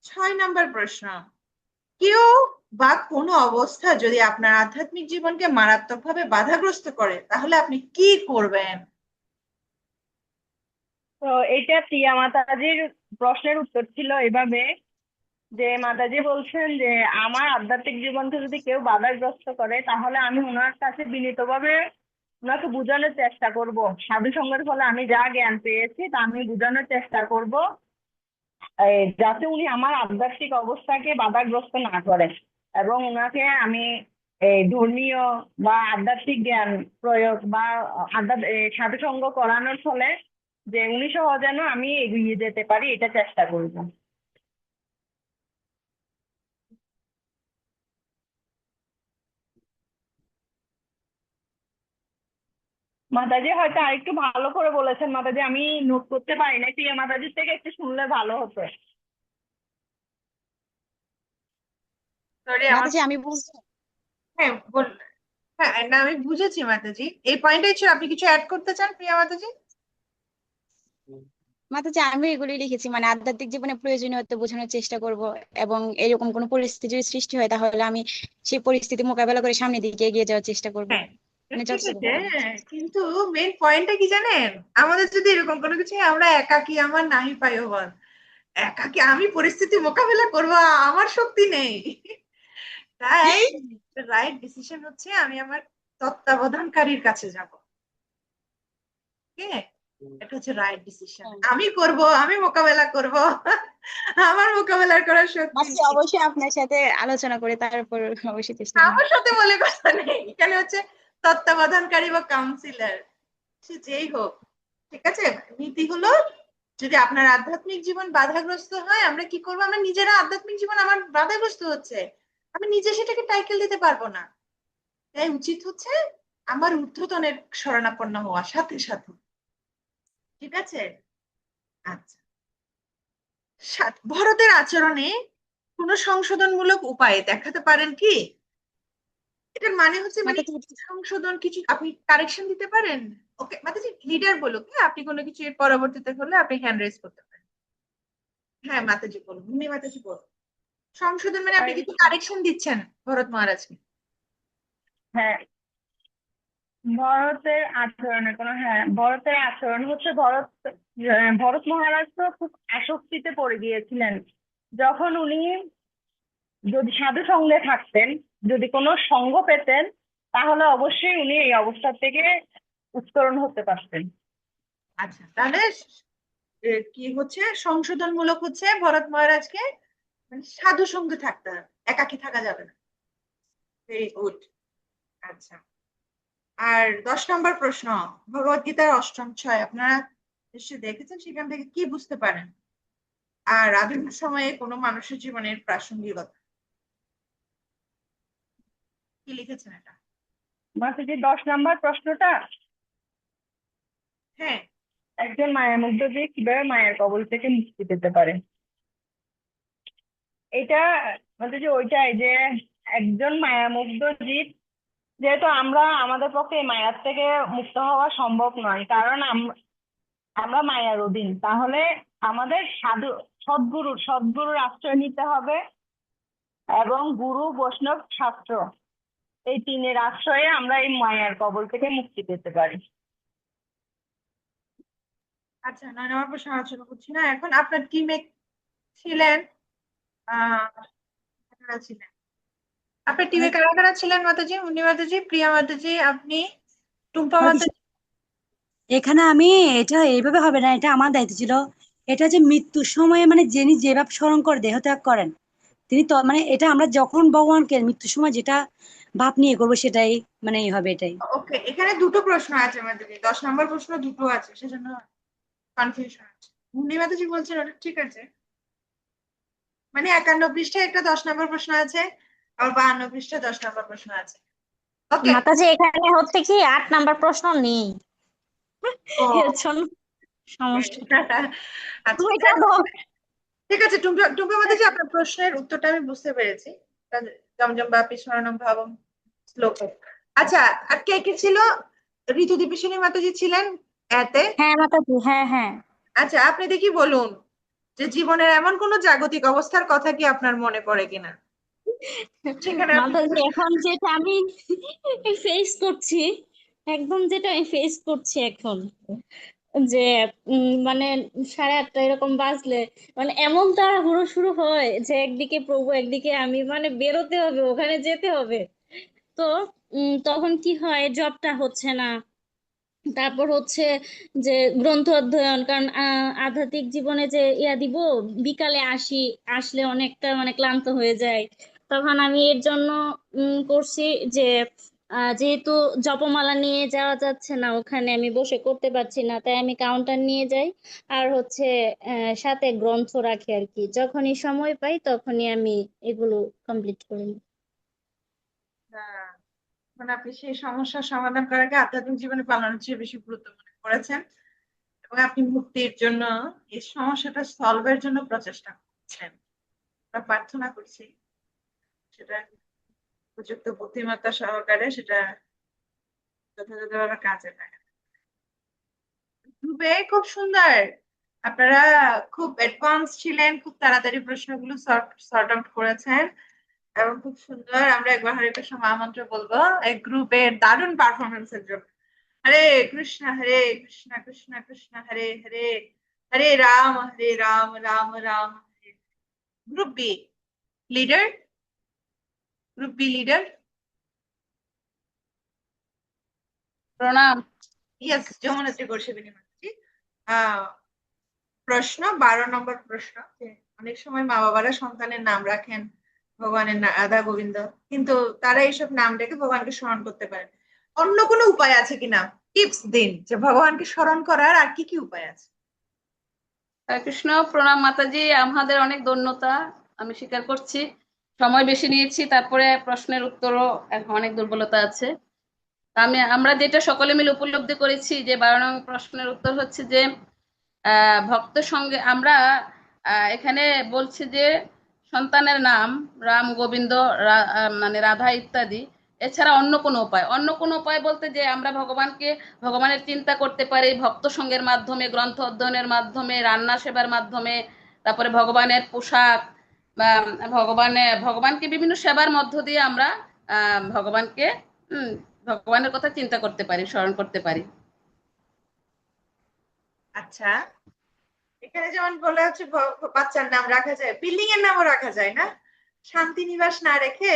Speaker 1: 6 নম্বর প্রশ্ন, কেউ বা কোনো অবস্থা যদি আপনার আধ্যাত্মিক জীবনকে মারাত্মকভাবে বাধাগ্রস্ত করে, তাহলে আপনি কি করবেন?
Speaker 8: তো এটা প্রিয়া মাতাজির প্রশ্নের উত্তর ছিল এভাবে, যে মাতাজি বলছেন যে আমার আধ্যাত্মিক জীবনকে যদি কেউ বাধাগ্রস্ত করে, তাহলে আমি ওনার কাছে বিনীতভাবে ওনাকে বোঝানোর চেষ্টা করব। সাধু সঙ্গের ফলে আমি যা জ্ঞান পেয়েছি তা আমি বোঝানোর চেষ্টা করব, যাতে উনি আমার আধ্যাত্মিক অবস্থাকে বাধাগ্রস্ত না করেন, এবং ওনাকে আমি এই ধর্মীয় বা আধ্যাত্মিক জ্ঞান প্রয়োগ বা সাধু সঙ্গ করানোর ফলে যে উনি সহ যেন আমি এগিয়ে যেতে পারি, এটা চেষ্টা করব। মাতাজি হয়তো আরেকটু ভালো করে বলেছেন, মাতাজি আমি নোট করতে পারি না, প্রিয়া মাতাজির থেকে একটু শুনলে ভালো হতো।
Speaker 1: সরি, আমার
Speaker 5: মাতাজি আমি বুঝছি।
Speaker 1: হ্যাঁ হ্যাঁ, না আমি বুঝেছি মাতাজি, এই পয়েন্টটাই ছিল। আপনি কিছু অ্যাড করতে চান প্রিয়া মাতাজি?
Speaker 5: মাতাজি আমি এগুলি লিখেছি, মানে আধ্যাত্মিক জীবনে প্রয়োজনীয়তা বোঝানোর চেষ্টা করব, এবং এরকম কোনো পরিস্থিতি যদি সৃষ্টি হয় তাহলে আমি সেই পরিস্থিতি মোকাবেলা করে সামনের দিকে এগিয়ে যাওয়ার চেষ্টা করব,
Speaker 1: হ্যাঁ,
Speaker 5: মানে
Speaker 1: ঠিক
Speaker 5: যতটুকু
Speaker 1: আছে।
Speaker 5: পারি।
Speaker 1: কিন্তু মেন পয়েন্টটা কি জানেন, আমাদের যদি এরকম কোনো কিছু হয়, আমরা একাকী আমার নাহি পাই হন, একাকী আমি পরিস্থিতি মোকাবেলা করবো, আমার শক্তি নেই। তাই রাইট ডিসিশন হচ্ছে আমি আমার তত্ত্বাবধানকারীর কাছে যাব। ঠিক, এটা হচ্ছে রাইট ডিসিশন। আমি করব, আমি মোকাবেলা করব। আমার মোকাবেলা করার শক্তি
Speaker 5: মাতাজি
Speaker 1: নেই।
Speaker 5: অবশ্যই আপনার সাথে আলোচনা করে তারপর অবশ্যই চেষ্টা করব।
Speaker 1: আমার সাথে বলে কথা নেই, এখানে হচ্ছে তত্ত্বাবধানকারী বা কাউন্সিলর, সে যেই হোক। ঠিক আছে, নীতি হলো যদি আপনার আধ্যাত্মিক জীবন বাধাগ্রস্ত হয়, আমরা কি করবো? আমরা নিজেরা, আধ্যাত্মিক জীবন আমার বাধাগ্রস্ত হচ্ছে, আমি নিজে সেটাকে টাইটেল দিতে পারবো না। তাই উচিত হচ্ছে আমার ঊর্ধ্বতনের শরণাপন্ন হওয়া সাথে সাথে। ঠিক আছে, আচ্ছা। ভরতের আচরণে কোনো সংশোধনমূলক উপায় দেখাতে পারেন কি? এটার মানে হচ্ছে মানে
Speaker 5: মাতাজি
Speaker 1: সংশোধন, কিছু আপনি কারেকশন দিতে পারেন। ওকে মাতাজি, লিডার বলুক, হ্যাঁ, আপনি কোনো কিছু এর পরবর্তীতে হলে আপনি হ্যান্ড রেজ করতে পারেন। হ্যাঁ মাতাজি বলুন, উনি মাতাজি বলুন। সংশোধন মানে আপনি
Speaker 8: হরে
Speaker 1: কিছু
Speaker 8: কৃষ্ণ।
Speaker 1: কারেকশন দিচ্ছেন ভরত মহারাজকে।
Speaker 8: হ্যাঁ, ভরতের আচরণে কোনো, হ্যাঁ, ভরতের আচরণ হচ্ছে ভরত মহারাজ তো খুব আসক্তিতে পড়ে গিয়েছিলেন। যখন উনি যদি সাধু সঙ্গে থাকতেন, যদি কোনো সঙ্গ পেতেন, তাহলে অবশ্যই উনি এই অবস্থা থেকে উত্তরণ হতে পারতেন।
Speaker 1: আচ্ছা, তাহলে কি হচ্ছে সংশোধনমূলক হচ্ছে ভরত মহারাজকে মানে সাধু সঙ্গে থাকতে হবে, একাকী থাকা যাবে না। Very good. আচ্ছা, আর 10 নম্বর প্রশ্ন, ভগবত গীতার অষ্টম ছয় আপনারা নিশ্চয়ই দেখেছেন, সেখান থেকে কি বুঝতে পারেন? আর আধুনিক সময়ে কোনো মানুষের জীবনের প্রাসঙ্গিকতা, কি লিখেছেন এটা?
Speaker 8: মাসিজি 10 নম্বর প্রশ্নটা,
Speaker 1: হ্যাঁ,
Speaker 8: একজন মায়ামুগ্ধ যে কিভাবে মায়ের কবল থেকে মুক্তি পেতে পারে, এটা মানে যে ওইটাই, যে একজন মায়ামুগ্ধ জীব, যেহেতু আমরা আমাদের পক্ষে এই মায়ার থেকে মুক্ত হওয়া সম্ভব নয়, কারণ আমরা মায়ার অধীন, তাহলে আমাদের সদ্গুরুর আশ্রয় নিতে হবে, এবং গুরু বৈষ্ণব শাস্ত্র, এই তিনের আশ্রয়ে আমরা এই মায়ার কবল থেকে মুক্তি পেতে পারি।
Speaker 1: আচ্ছা, 9 নম্বর প্রশ্ন আলোচনা করছি না এখন। আপনার টিমে ছিলেন কারা ছিলেন? আপনার টিমে কারা কারা ছিলেন মাতাজি? মুন্নি মাতাজি, প্রিয়া মাতাজি, আপনি, টুম্পা মাতাজি।
Speaker 3: এখানে আমি এটা এইভাবে হবে না, এটা আমার দায়িত্ব ছিল। এটা যে মৃত্যুর সময়ে মানে যিনি যেভাবে স্মরণ করে দেহত্যাগ করেন, তিনি তো মানে এটা আমরা যখন ভগবানকে মৃত্যুর সময় যেটা ভাব নিয়ে করবো সেটাই মানে হবে এটাই।
Speaker 1: ওকে, এখানে দুটো প্রশ্ন আছে মাতাজি, 10 নম্বর প্রশ্ন দুটো আছে, সেজন্য কনফিউশন আছে। মুন্নি মাতাজি বলছেন ওটা ঠিক আছে, মানে 51 পৃষ্ঠায় একটা 10 নম্বর প্রশ্ন আছে, আর 52 পৃষ্ঠায় 10 নম্বর প্রশ্ন আছে। ওকে।
Speaker 7: মাতাজি এখানে হচ্ছে কি 8 নাম্বার প্রশ্ন নেই,
Speaker 1: ও
Speaker 7: এর জন্য সমস্যা।
Speaker 1: আচ্ছা,
Speaker 7: ওইটা দাও।
Speaker 1: ঠিক আছে। টুম্পা মাতাজি, আপনার প্রশ্নের উত্তরটা আমি বুঝতে পেরেছি। জমজম বাপি স্মরণম ভাবম শ্লোক। আচ্ছা, আর কে কে ছিল? ঋতু দীপিনী মাতাজি ছিলেন এতে।
Speaker 7: হ্যাঁ মাতাজি, হ্যাঁ হ্যাঁ।
Speaker 1: আচ্ছা, আপনি দেখি বলুন যে জীবনের এমন কোন জাগতিক অবস্থার কথা কি আপনার মনে পড়ে কিনা, সেখানে আপনি
Speaker 7: মাতাজি এখন যেটা আমি ফেস করছি, একদম যেটা আমি ফেস করছি এখন, যে মানে 8:30 এরকম বাজলে মানে এমন তাড়াহুড়ো শুরু হয় যে একদিকে প্রভু একদিকে আমি, মানে বেরোতে হবে, ওখানে যেতে হবে। তো তখন কি হয়, জবটা হচ্ছে না। তারপর হচ্ছে যে গ্রন্থ অধ্যয়ন, কারণ আধ্যাত্মিক জীবনে যে দিব, বিকালে আসলে অনেকটা মানে ক্লান্ত হয়ে যায়। তখন আমি এর জন্য করছি যে যেহেতু জপমালা নিয়ে যাওয়া যাচ্ছে না, ওখানে আমি বসে করতে পারছি না, তাই আমি কাউন্টার নিয়ে যাই। আর হচ্ছে সাথে গ্রন্থ রাখি আর কি, যখনই সময় পাই তখনই আমি এগুলো কমপ্লিট করি।
Speaker 1: মানে আপনি সেই সমস্যার সমাধান করাকে আধ্যাত্মিক জীবনে পালনের চেয়ে বেশি গুরুত্ব মনে করেছেন, এবং আপনি মুক্তির জন্য, এই সমস্যাটা সলভের জন্য প্রচেষ্টা করছেন। আমরা প্রার্থনা করছি সেটা উপযুক্ত বুদ্ধিমত্তা সহকারে সেটা যথাযথভাবে কাজে লাগে। গ্রুপে খুব সুন্দর, আপনারা খুব অ্যাডভান্স ছিলেন, খুব তাড়াতাড়ি প্রশ্নগুলো সর্ট আউট করেছেন এবং খুব সুন্দর। আমরা একবার হরে কৃষ্ণ মহামন্ত্র বলবো এই গ্রুপের দারুণ পারফরমেন্সের জন্য। Hare Krishna Krishna Krishna Hare Hare, Hare Ram Ram Ram Hare. Group B leader, group B leader.
Speaker 9: প্রণাম।
Speaker 1: ইয়েস, যমুনাত্রী গোস্বামী মাতাজি। প্রশ্ন 12 নম্বর প্রশ্ন, যে অনেক সময় মা বাবারা সন্তানের নাম রাখেন ভগবানের রাধা গোবিন্দ, কিন্তু তারা এইসব নাম রেখে ভগবানকে স্মরণ করতে পারে। অন্য কোনো উপায় আছে কিনা, টিপস দিন যে ভগবানকে স্মরণ করার আর কি কি উপায় আছে।
Speaker 9: হরে কৃষ্ণ, প্রণাম মাতাজি। আমাদের অনেক দৈন্যতা, আমি স্বীকার করছি, সময় বেশি নিয়েছি, তারপরে প্রশ্নের উত্তরও অনেক দুর্বলতা আছে। আমরা যেটা সকলে মিলে উপলব্ধি করেছি যে 12 নং প্রশ্নের উত্তর হচ্ছে যে ভক্ত সঙ্গে আমরা এখানে বলছি যে সন্তানের নাম রাম গোবিন্দ মানে রাধা ইত্যাদি, এছাড়া অন্য কোনো উপায় বলতে যে আমরা ভগবানের চিন্তা করতে পারি ভক্ত সঙ্গের মাধ্যমে, গ্রন্থ অধ্যয়নের মাধ্যমে, রান্না সেবার মাধ্যমে, তারপরে ভগবানের পোশাক বা ভগবানকে বিভিন্ন সেবার মধ্য দিয়ে আমরা ভগবানকে ভগবানের কথা চিন্তা করতে পারি, স্মরণ করতে পারি।
Speaker 1: আচ্ছা, এখানে যেমন বলা হচ্ছে বাচ্চার নাম রাখা যায়, বিল্ডিং এর নামও রাখা যায় না, শান্তিনিবাস না রেখে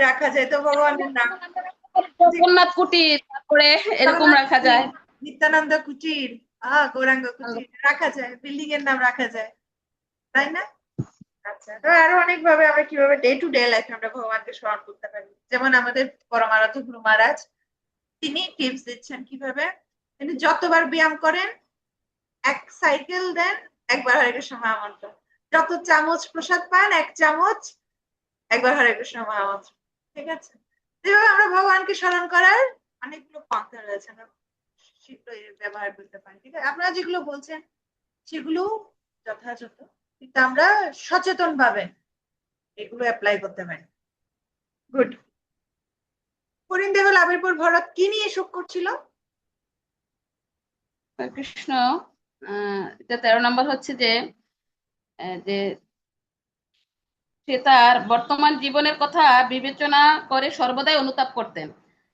Speaker 1: রাখা যায় তো ভগবানের নাম।
Speaker 9: জগন্নাথ কুটির, তারপরে এরকম রাখা যায়,
Speaker 1: নিত্যানন্দ কুটির, গৌরাঙ্গ কুটির রাখা যায়, বিল্ডিং এর নাম রাখা যায়, তাই না? আচ্ছা, তো আরো অনেক ভাবে আমরা কিভাবে ডে টু ডে লাইফে আমরা ভগবানকে স্মরণ করতে পারি, যেমন আমাদের পরমারাধ্য গুরু মহারাজ তিনি টিপস দিচ্ছেন কিভাবে। তিনি যতবার ব্যায়াম করেন 1 সাইকেল দেন, একবার হরে কৃষ্ণ মহামন্ত্র। যত চামচ প্রসাদ পান 1 চামচ, একবার হরে কৃষ্ণ মহামন্ত্র। ঠিক আছে, এভাবে আমরা ভগবানকে স্মরণ করার অনেকগুলো পন্থা রয়েছে, আমরা শীঘ্রই ব্যবহার করতে পারি। ঠিক আছে, আপনারা যেগুলো বলছেন সেগুলো যথাযথ, কিন্তু আমরা সচেতন ভাবে এগুলো অ্যাপ্লাই করতে পারি। গুড। হরিণদেহ লাভের পর ভরত কি নিয়ে শোক করছিল?
Speaker 9: কৃষ্ণ, এটা 13 নম্বর হচ্ছে যে যে সে তার বর্তমান জীবনের কথা বিবেচনা করে সর্বদাই অনুতাপ করতেন।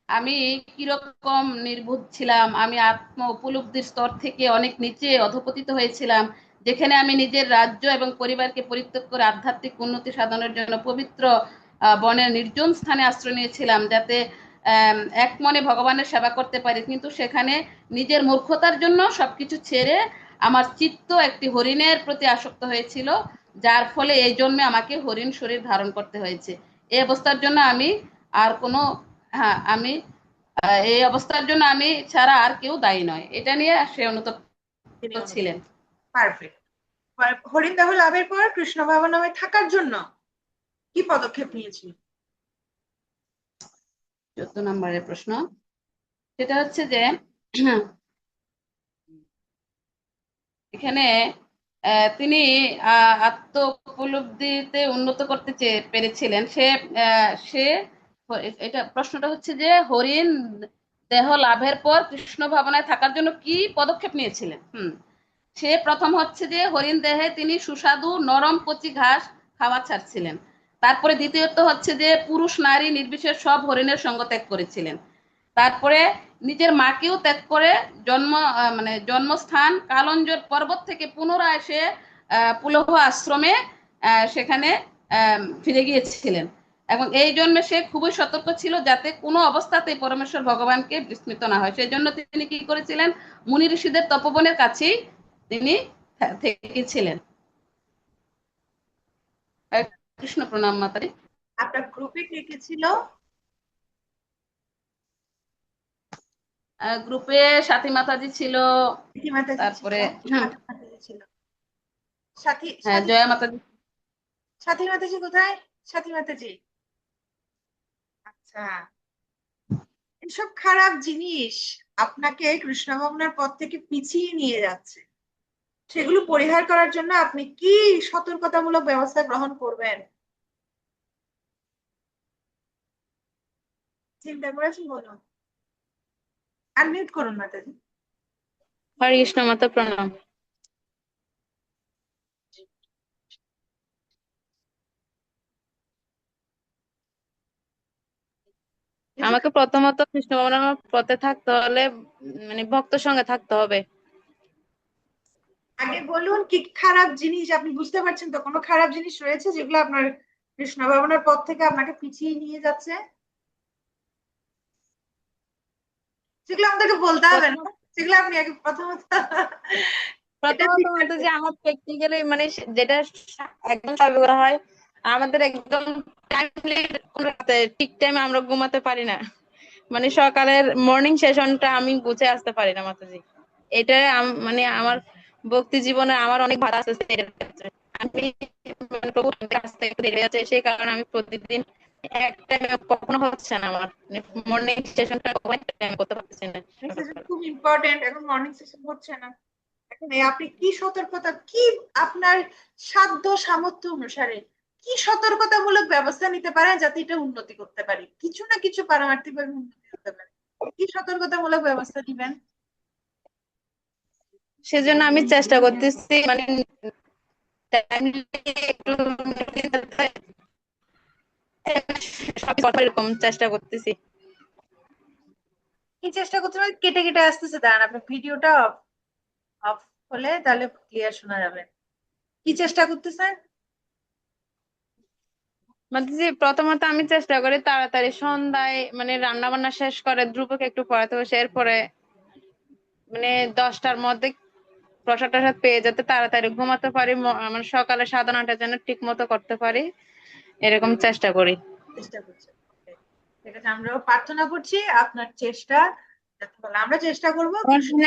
Speaker 9: আমি কিরকম নির্বুধ ছিলাম, আমি আত্ম উপলব্ধির স্তর থেকে অনেক নিচে অধপতিত হয়েছিলাম, যেখানে আমি নিজের রাজ্য এবং পরিবারকে পরিত্যাগ করে আধ্যাত্মিক উন্নতি সাধনের জন্য পবিত্র বনের নির্জন স্থানে আশ্রয় নিয়েছিলাম, যাতে এক মনে ভগবানের সেবা করতে পারি। কিন্তু সেখানে নিজের মূর্খতার জন্য সবকিছু ছেড়ে আমার চিত্ত একটি হরিণের প্রতি আসক্ত হয়েছিল, যার ফলে এই জন্মে আমাকে হরিণ শরীর ধারণ করতে হয়েছে। এই অবস্থার জন্য আমি আর কোনো হ্যাঁ আমি এই অবস্থার জন্য আমি ছাড়া আর কেউ দায়ী নয়, এটা নিয়ে সে অনুতপ্ত ছিলেন।
Speaker 1: পারফেক্ট। হরিণ দেহ লাভের পর কৃষ্ণ ভাবনামে থাকার জন্য কি পদক্ষেপ নিয়েছিল?
Speaker 9: 14 নম্বরের প্রশ্ন, সেটা হচ্ছে যে এখানে তিনি আত্ম উপলব্ধিতে উন্নত করতে পেরেছিলেন। সে এটা প্রশ্নটা হচ্ছে যে হরিণ দেহ লাভের পর কৃষ্ণ ভাবনায় থাকার জন্য কি পদক্ষেপ নিয়েছিলেন। সে প্রথম হচ্ছে যে হরিণ দেহে তিনি সুস্বাদু নরম কচি ঘাস খাওয়া ছাড়ছিলেন। তারপরে দ্বিতীয়ত হচ্ছে যে পুরুষ নারী নির্বিশেষে সব হরিণের সঙ্গ ত্যাগ করেছিলেন। তারপরে নিজের মাকেও ত্যাগ করে জন্মস্থান কালঞ্জর পর্বত থেকে পুনরায় সে পুলহ আশ্রমে সেখানে ফিরে গিয়েছিলেন, এবং এই জন্মে সে খুবই সতর্ক ছিল যাতে কোনো অবস্থাতেই পরমেশ্বর ভগবানকে বিস্মৃত না হয়। সেই জন্য তিনি কি করেছিলেন, মুনি ঋষিদের তপবনের কাছেই তিনি থেকেছিলেন। কৃষ্ণ প্রণাম মাতারি।
Speaker 1: আপনার গ্রুপে কে কে ছিল?
Speaker 9: গ্রুপে সাথী মাতাজি ছিল, তারপরে জয়া মাতাজি।
Speaker 1: সাথী মাতাজি কোথায়? সাথী মাতাজি, আচ্ছা। এসব খারাপ জিনিস আপনাকে কৃষ্ণ ভাবনার পথ থেকে পিছিয়ে নিয়ে যাচ্ছে, সেগুলো পরিহার করার জন্য আপনি কি সতর্কতামূলক ব্যবস্থা গ্রহণ করবেন চিন্তা করেছেন? বলুন, আনমিউট করুন মাতাজি।
Speaker 10: হরে কৃষ্ণ মাতা প্রণাম। আমাকে প্রথমত কৃষ্ণ ভাবনার পথে থাকতে হলে মানে ভক্ত সঙ্গে থাকতে হবে।
Speaker 1: আগে বলুন কি খারাপ জিনিস আপনি বুঝতে পারছেন তো? কোনো খারাপ জিনিস রয়েছে যেগুলো আপনার কৃষ্ণ ভাবনার পথ থেকে আপনাকে পিছিয়ে নিয়ে যাচ্ছে? সেগুলো আমাদেরকে বলতে হবে না, সেগুলো আপনি আগে প্রথমত
Speaker 10: যে আমার প্র্যাকটিক্যালি মানে যেটা একদম সার্ভে করা হয়, আমাদের একদম টাইমলি ঠিক টাইমে আমরা ঘুমাতে পারি না, মানে সকালের মর্নিং সেশনটা আমি গুছিয়ে আসতে পারি না মাতাজি। এটা মানে আমার ভক্তি জীবনে আমার অনেক বাধা আসছে। আমি কাছ থেকে দেরি আছে, সেই কারণে আমি প্রতিদিন এক টাইমে কখনো হচ্ছে না আমার মর্নিং সেশনটা করতে পারছি না।
Speaker 1: খুব ইম্পর্টেন্ট, এখন মর্নিং সেশন হচ্ছে না। এখন আপনি কি সতর্কতা, কি আপনার সাধ্য সামর্থ্য অনুসারে কি সতর্কতামূলক ব্যবস্থা নিতে পারেন যাতে এটা উন্নতি করতে পারি, কিছু না কিছু পারমার্থিক ভাবে উন্নতি করতে পারি? কি সতর্কতামূলক ব্যবস্থা দিবেন?
Speaker 10: সেজন্য আমি চেষ্টা করতেছি, মানে এরকম চেষ্টা করতেছি।
Speaker 1: কি চেষ্টা করতে পারেন? কেটে কেটে আসতেছে, দাঁড়ান আপনার ভিডিওটা অফ হলে তাহলে ক্লিয়ার শোনা যাবে। কি চেষ্টা করতেছেন?
Speaker 10: মানে প্রথমত আমি চেষ্টা করি তাড়াতাড়ি সন্ধ্যায় মানে রান্না বান্না শেষ করে ধ্রুবকে একটু পড়াতে বসে, এরপরে মানে 10টার মধ্যে প্রসাদ টসাদ পেয়ে যাতে তাড়াতাড়ি ঘুমাতে পারি, আমার সকালে সাধনাটা যেন ঠিক মতো করতে পারি, এরকম চেষ্টা করি।
Speaker 1: চেষ্টা করছেন, ঠিক আছে, আমরাও প্রার্থনা করছি আপনার চেষ্টা আমরা চেষ্টা করবো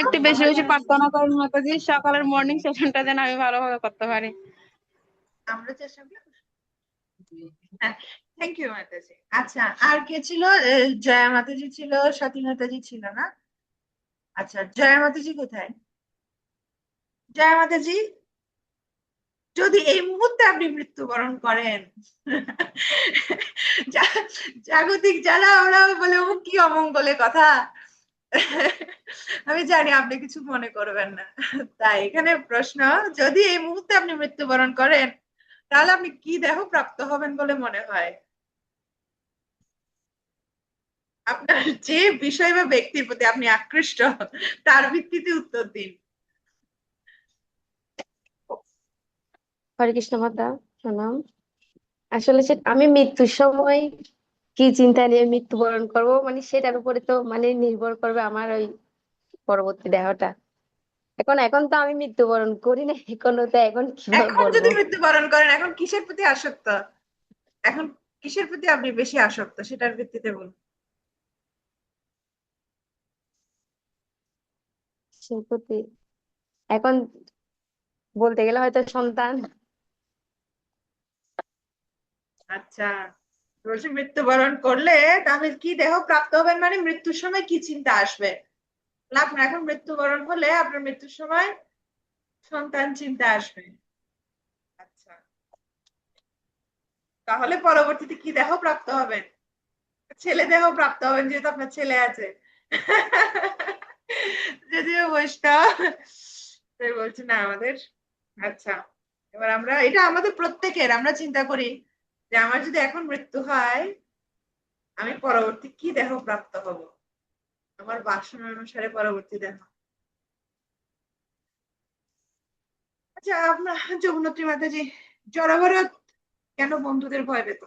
Speaker 10: একটু বেশি বেশি প্রার্থনা করি মাতাজি, সকালের মর্নিং সেশনটা যেন আমি ভালোভাবে করতে পারি।
Speaker 1: আমরা চেষ্টা করি। থ্যাংক ইউ মাতাজি। আচ্ছা, আর কে ছিল? জয়া মাতাজি ছিল, সাথী মাতাজি ছিল না? আচ্ছা, জয়া মাতাজি কোথায়? জয়া মাতাজি, যদি এই মুহূর্তে আপনি মৃত্যুবরণ করেন, জাগতিক যারা ওরা বলে ও কি অমঙ্গলের কথা, আমি জানি আপনি কিছু মনে করবেন না। তাই এখানে প্রশ্ন, যদি এই মুহূর্তে আপনি মৃত্যুবরণ করেন তাহলে আপনি কি দেহ প্রাপ্ত হবেন বলে মনে হয়? আপনার যে বিষয় বা ব্যক্তির প্রতি আপনি আকৃষ্ট তার ভিত্তিতে উত্তর দিন।
Speaker 11: হরে কৃষ্ণ মাতা প্রণাম। আসলে আমি মৃত্যুর সময় কি চিন্তা নিয়ে মৃত্যুবরণ করব, মানে সেটার উপরে তো মানে নির্ভর করবে আমার ওই পরবর্তী দেহটা। এখন এখন তো আমি মৃত্যুবরণ করি না এখনো, তো এখন কিভাবে
Speaker 1: এখন
Speaker 11: বলবো?
Speaker 1: যদি মৃত্যুবরণ করেন, এখন কিসের প্রতি আসক্ত? এখন কিসের প্রতি আপনি বেশি আসক্ত সেটার ভিত্তিতে বলুন।
Speaker 11: সে প্রতি এখন বলতে গেলে হয়তো সন্তান।
Speaker 1: আচ্ছা, বলছি মৃত্যুবরণ করলে তাহলে কি দেহ প্রাপ্ত হবেন, মানে মৃত্যুর সময় কি চিন্তা আসবে? না, আপনার এখন মৃত্যুবরণ হলে আপনার মৃত্যুর সময় সন্তান চিন্তা আসবে। আচ্ছা, তাহলে পরবর্তীতে কি দেহ প্রাপ্ত হবেন? ছেলে দেহ প্রাপ্ত হবেন, যেহেতু আপনার ছেলে আছে। যদিও বৈষ্ণব, তাই বলছি না আমাদের। আচ্ছা, এবার আমরা, এটা আমাদের প্রত্যেকের, আমরা চিন্তা করি যে আমার যদি এখন মৃত্যু হয় আমি পরবর্তী কি দেহ প্রাপ্ত হব, আমার বাসনা অনুসারে পরবর্তী দেহ। আচ্ছা, আপনার যমুনত্রী মাতাজি, জড়ভরত কেন বন্ধুদের ভয় পেত?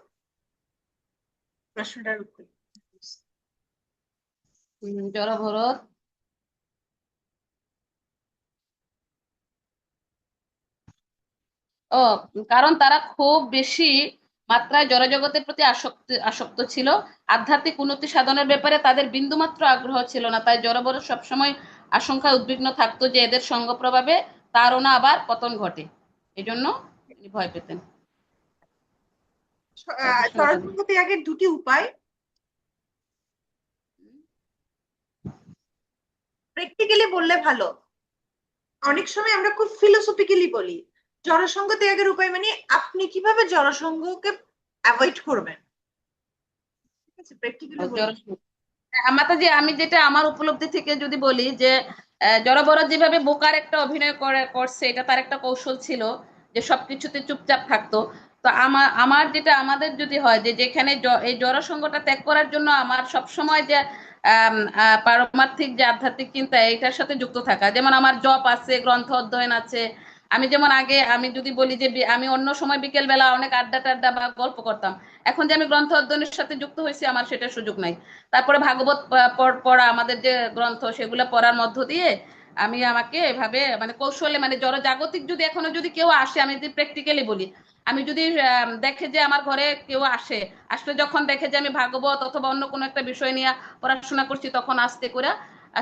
Speaker 1: প্রশ্নটার উত্তর।
Speaker 9: জড়ভরত ও কারণ তারা খুব বেশি মাত্রায় জড়জগতের প্রতি আসক্ত ছিল। আধ্যাত্মিক উন্নতি সাধনের ব্যাপারে তাদের বিন্দুমাত্র আগ্রহ ছিল না। তাই জড়ভরত সবসময় আশঙ্কায় উদ্বিগ্ন থাকতো যে এদের সঙ্গ প্রভাবে তারও না আবার পতন ঘটে। এজন্য তিনি ভয় পেতেন। হরে কৃষ্ণ মাতাজি।
Speaker 1: জড়সঙ্গ ত্যাগের দুটি উপায়, প্র্যাকটিক্যালি বললে ভালো। অনেক সময় আমরা খুব ফিলোসফিক্যালি বলি। জড়সঙ্গ ত্যাগের উপায় মানে আপনি কিভাবে জড়সঙ্গকে অ্যাভয়েড করবেন, ঠিক আছে, প্র্যাকটিক্যালি বলুন।
Speaker 9: মাতাজি, আমি যেটা আমার উপলব্ধি থেকে যদি বলি যে জড়ভরত যেভাবে বোকার একটা অভিনয় করছে, এটা তার একটা কৌশল ছিল যে সবকিছুতে চুপচাপ থাকতো। তো আমার আমার যেটা, আমাদের যদি হয় যে যেখানে এই জড়সঙ্গটা ত্যাগ করার জন্য আমার সব সময় যে পারমার্থিক যে আধ্যাত্মিক চিন্তা এটার সাথে যুক্ত থাকা, যেমন আমার জপ আছে, গ্রন্থ অধ্যয়ন আছে। আমি যেমন আগে আমি যদি বলি যে আমি অন্য সময় বিকেল বেলা অনেক আড্ডা টাড্ডা বা গল্প করতাম, এখন যে আমি গ্রন্থ অধ্যয়নের সাথে যুক্ত হয়েছি আমার সেটার সুযোগ নাই। তারপরে ভাগবত পড়া, আমাদের যে গ্রন্থ সেগুলো পড়ার মধ্য দিয়ে আমি আমাকে এভাবে মানে কৌশলে, মানে জড়জাগতিক যদি এখনো যদি কেউ আসে, আমি যদি প্র্যাকটিক্যালি বলি, আমি যদি দেখে যে আমার ঘরে কেউ আসলে যখন দেখে যে আমি ভাগবত অথবা অন্য কোনো একটা বিষয় নিয়ে পড়াশোনা করছি, তখন আস্তে করে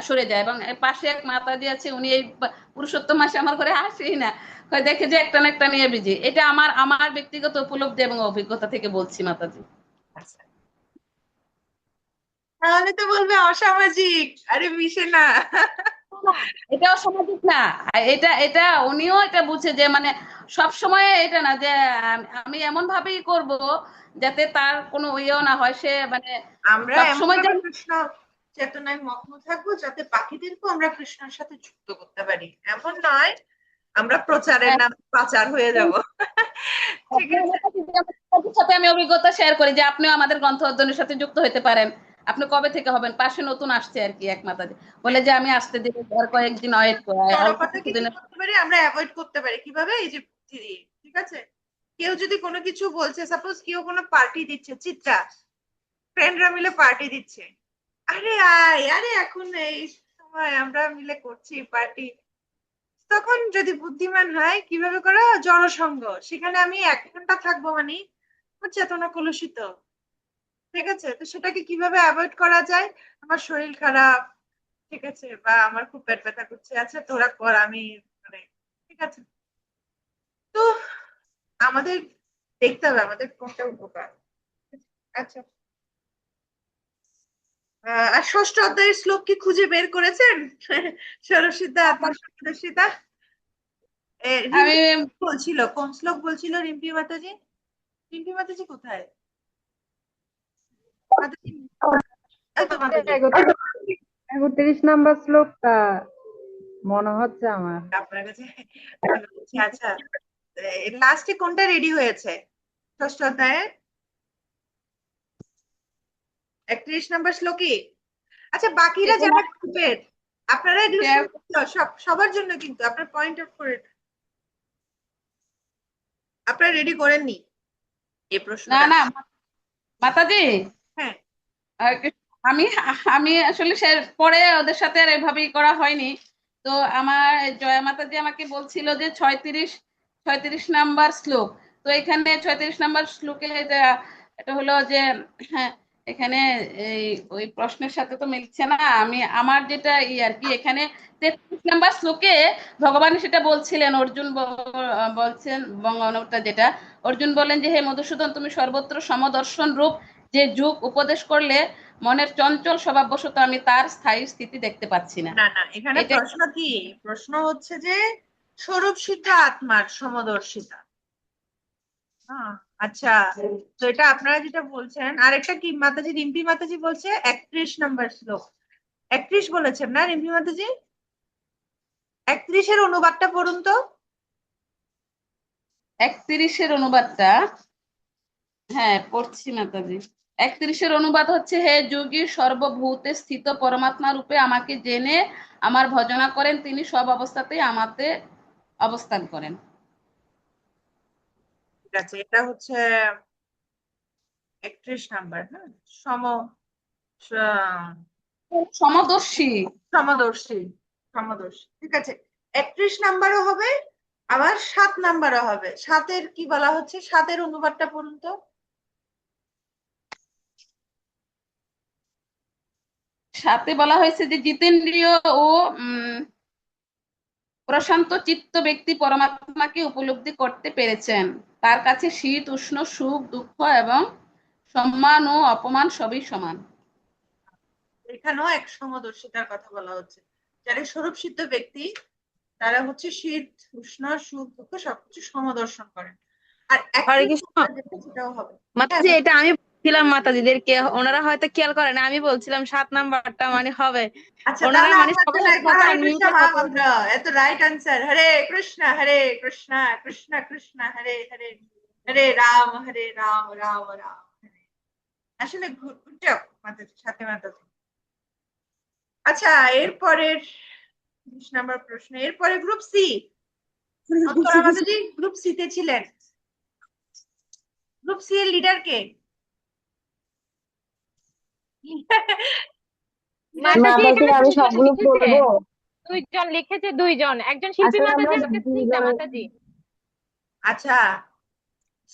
Speaker 9: সরে যায়। এবং পাশে এক মাতাজি আছে, উনি এই পুরুষোত্তম মাসে আমার ঘরে আসেই না, দেখে যে একটা না একটা নিয়ে বিজি। এটা আমার আমার ব্যক্তিগত উপলব্ধি এবং অভিজ্ঞতা থেকে বলছি মাতাজি।
Speaker 1: তাহলে তো বলবে অসামাজিক, আরে মিশে না।
Speaker 9: এটাও সামাজিক না। এটা এটা উনিও এটা বুঝে যে মানে সব সময় এটা না যে আমি এমন ভাবেই করব যাতে তার কোনো ইয়েও না হয়, সে মানে
Speaker 1: আমরা
Speaker 9: সব
Speaker 1: এমন
Speaker 9: সময়
Speaker 1: ভাবে কৃষ্ণ চেতনায় মগ্ন থাকবো যাতে বাকিদেরকেও আমরা কৃষ্ণের সাথে যুক্ত করতে পারি, এমন নয় আমরা প্রচারের নামে পাচার হয়ে যাব। ঠিক আছে,
Speaker 9: সাথে আমি অভিজ্ঞতা শেয়ার করি যে আপনিও আমাদের গ্রন্থ অধ্যয়নের সাথে যুক্ত হতে পারেন। আপনি কবে থেকে হবেন? পাশে নতুন আসছে আর কি এক মাতাজি, বলে যে আমি আসতে দিব, আর কয়েকদিন ওয়েট করে, অল্প
Speaker 1: জড়তাকে কি
Speaker 9: কিছুদিনের।
Speaker 1: করতে পারি আমরা, অ্যাভয়েড করতে পারি কিভাবে? এই যে বুদ্ধি দিয়ে, ঠিক আছে। কেউ যদি কোনো কিছু বলছে, সাপোজ কেউ কোনো পার্টি দিচ্ছে, চিত্রা ফ্রেন্ডরা মিলে পার্টি দিচ্ছে, আরে আয়, আরে এখন এই সময় আমরা মিলে করছি পার্টি, তখন যদি বুদ্ধিমান হয় কিভাবে করে জনসংঘ, সেখানে আমি 1 ঘন্টা থাকবো, মানে আমার চেতনা কলুষিত, ঠিক আছে। তো সেটাকে কিভাবে অ্যাভয়েড করা যায়? আমার শরীর খারাপ, ঠিক আছে, বা আমার খুব পেট ব্যথা করছে, আচ্ছা তোরা কর, আমি মানে, ঠিক আছে। তো আমাদের দেখতে হবে আমাদের কোনটা উপকার। আচ্ছা, আর ষষ্ঠ অধ্যায়ের শ্লোক কি খুঁজে বের করেছেন? ষোড়শীদা, আত্মসংযমশীদা,
Speaker 9: আমি
Speaker 1: রিম্পি বলছিল, কোন শ্লোক বলছিল রিম্পি মাতাজি? রিম্পি মাতাজি কোথায়? মাতাজি, এই তো মাতাজি,
Speaker 13: 37 নাম্বার শ্লোকটা মনে হচ্ছে আমার।
Speaker 1: আপনার কাছে মনে হচ্ছে? আচ্ছা, লাস্টে কোনটা রেডি হয়েছে ষষ্ঠ অধ্যায়ে? 31 নম্বর শ্লোকে। আচ্ছা, বাকিরা যারা গ্রুপের, আপনারা এগুলো সবার জন্য, কিন্তু আপনার পয়েন্ট আউট করে আপনারা রেডি করেননি এই
Speaker 9: না
Speaker 1: প্রশ্নটা?
Speaker 9: না মাতাজি,
Speaker 1: হ্যাঁ,
Speaker 9: আমি আমি আসলে সে পরে ওদের সাথে আর এভাবেই করা হয়নি। তো আমার জয়া মাতাজি আমাকে বলছিল যে 36 নাম্বার শ্লোক। তো এখানে 36 নাম্বার শ্লোকে এটা হলো যে, হ্যাঁ, এখানে এই ওই প্রশ্নের সাথে তো মিলছে না। আমার যেটা আর কি, এখানে 33 নাম্বার শ্লোকে ভগবান সেটা বলছিলেন, অর্জুন বলছেন বঙ্গানুটা যেটা, অর্জুন বলেন যে হে মধুসূদন, তুমি সর্বত্র সমদর্শন রূপ যে যুগ উপদেশ করলে মনের চঞ্চল স্বভাববশত আমি তার স্থায়ী স্থিতি দেখতে পাচ্ছি না।
Speaker 1: না না, এখানে
Speaker 9: এটা
Speaker 1: প্রশ্ন কি? প্রশ্ন হচ্ছে যে স্বরূপ সিদ্ধ আত্মার সমদর্শিতা। আচ্ছা, তো এটা আপনারা যেটা বলছেন, আরেকটা কি মাতাজি, রিম্পি মাতাজি বলছে 31 নম্বর শ্লোক। 31 বলেছেন না রিম্পি মাতাজি? 31-এর অনুবাদটা পড়ুন তো।
Speaker 9: 31-এর অনুবাদটা, হ্যাঁ পড়ছি মাতাজি। 31-এর অনুবাদ হচ্ছে, হে যোগী, সর্বভূতে স্থিত পরমাত্মা রূপে আমাকে জেনে আমার ভজনা করেন, তিনি সব অবস্থাতেই আমাতে অবস্থান করেন।
Speaker 1: ঠিক আছে, এটা হচ্ছে 31 নাম্বার। হ্যাঁ,
Speaker 9: সমদর্শী
Speaker 1: সমদর্শী, সমদর্শী, ঠিক আছে। 31 নাম্বারও হবে, আবার 7 নাম্বারও হবে। 7-এর কি বলা হচ্ছে? 7-এর অনুবাদটা পড়ুন তো।
Speaker 9: 7-এ বলা হয়েছে যে জিতেন্দ্রিয় ও প্রশান্ত চিত্ত ব্যক্তি পরমাত্মাকে উপলব্ধি করতে পেরেছেন। তার কাছে শীত উষ্ণ, সুখ দুঃখ এবং সম্মান ও অপমান সবই সমান।
Speaker 1: এখানেও এক সমদর্শিতার কথা বলা হচ্ছে। যারা স্বরূপ সিদ্ধ ব্যক্তি, তারা হচ্ছে শীত উষ্ণ সুখ দুঃখ সবকিছু সমদর্শন করেন। আর
Speaker 10: হরে
Speaker 1: 31
Speaker 10: কৃষ্ণ।
Speaker 1: নাম্বার যেটা, সেটাও হবে।
Speaker 10: মাতাজি, এটা আমি বলছিলাম মাতাজিদেরকে, ওনারা হয়তো খেয়াল করে না। আমি বলছিলাম 7 নাম্বারটা মানে হবে।
Speaker 1: আচ্ছা,
Speaker 10: ওনারা
Speaker 1: তাহলে
Speaker 10: মানে
Speaker 1: আমার
Speaker 10: সবার
Speaker 1: জন্য একবার
Speaker 10: কথা
Speaker 1: হরে কৃষ্ণ
Speaker 10: মিউটে কথা
Speaker 1: মহামন্ত্র, এত রাইট আনসার। হরে কৃষ্ণ কৃষ্ণ কৃষ্ণ হরে হরে, হরে রাম রাম রাম হরে। আসলে গুড জব মাতাজি, সাথে মাতাজি। আচ্ছা, এরপরের 20 নম্বর প্রশ্ন, এরপরে গ্রুপ সি। অন্তরা মাতাজি গ্রুপ সি তে ছিলেন। গ্রুপ সি এর লিডার কে?
Speaker 4: মাতাজি,
Speaker 2: মাতাজি,
Speaker 4: এখানে
Speaker 2: আমি
Speaker 4: দুইজন
Speaker 2: সবগুলো
Speaker 4: লিখেছে,
Speaker 2: বলবো।
Speaker 4: দুইজন লিখেছে, দুইজন, একজন শিল্পী
Speaker 2: আসলে
Speaker 4: মাতাজি,
Speaker 2: আমরা
Speaker 4: আরেকটা স্নিগ্ধা মাতাজি।
Speaker 1: আচ্ছা,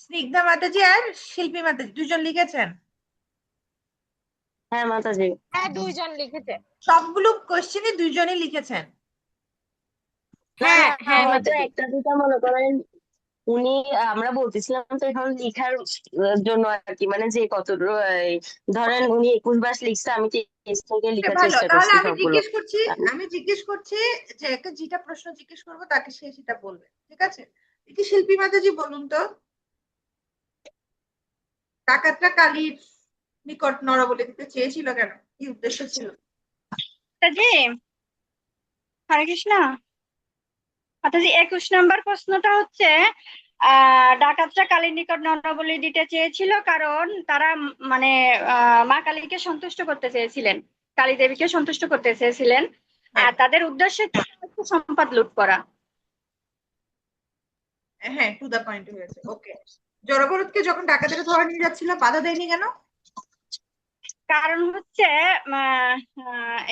Speaker 1: স্নিগ্ধা মাতাজি আর শিল্পী মাতাজি দুজন লিখেছেন।
Speaker 2: হ্যাঁ মাতাজি,
Speaker 4: হ্যাঁ, দুইজন লিখেছে।
Speaker 1: সবগুলো কোশ্চেনই দুইজনই লিখেছেন।
Speaker 2: না
Speaker 4: হ্যাঁ
Speaker 2: না,
Speaker 4: হ্যাঁ
Speaker 2: হয়তো
Speaker 4: মাতাজি।
Speaker 2: একটা দুটা মনে করেন উনি, আমরা বলতেছিলাম তো এখন লিখার জন্য আর কি, মানে যে কত ধরেন উনি 21 বার লিখছে, আমি 23 থেকে লিখার
Speaker 1: ভালো,
Speaker 2: চেষ্টা
Speaker 1: তাহলে
Speaker 2: করছি
Speaker 1: আমি
Speaker 2: সবগুলো।
Speaker 1: জিজ্ঞেস করছি, যে একে যেটা প্রশ্ন জিজ্ঞেস করবো তাকে সে সেটা বলবে, ঠিক আছে? কি শিল্পী মাতাজি বলুন তো, ডাকাতরা কালীর নিকট নরবলি দিতে চেয়েছিল কেন? কি উদ্দেশ্য ছিল?
Speaker 6: মাতাজি, হরে কৃষ্ণ। মাতাজি, 21 নম্বর প্রশ্নটা হচ্ছে, ডাকাতরা কালীর নিকট নরবলি দিতে চেয়েছিল কারণ তারা মানে মা কালীকে সন্তুষ্ট করতে চেয়েছিলেন, কালী দেবীকে সন্তুষ্ট করতে চেয়েছিলেন। আর তাদের উদ্দেশ্য ছিল সম্পদ লুট করা।
Speaker 1: হ্যাঁ, টু দা পয়েন্ট হয়েছে। ওকে, জড়ভরতকে যখন ডাকাতেরা ধরে নিয়ে যাচ্ছিল বাধা দেয়নি কেন?
Speaker 6: কারণ হচ্ছে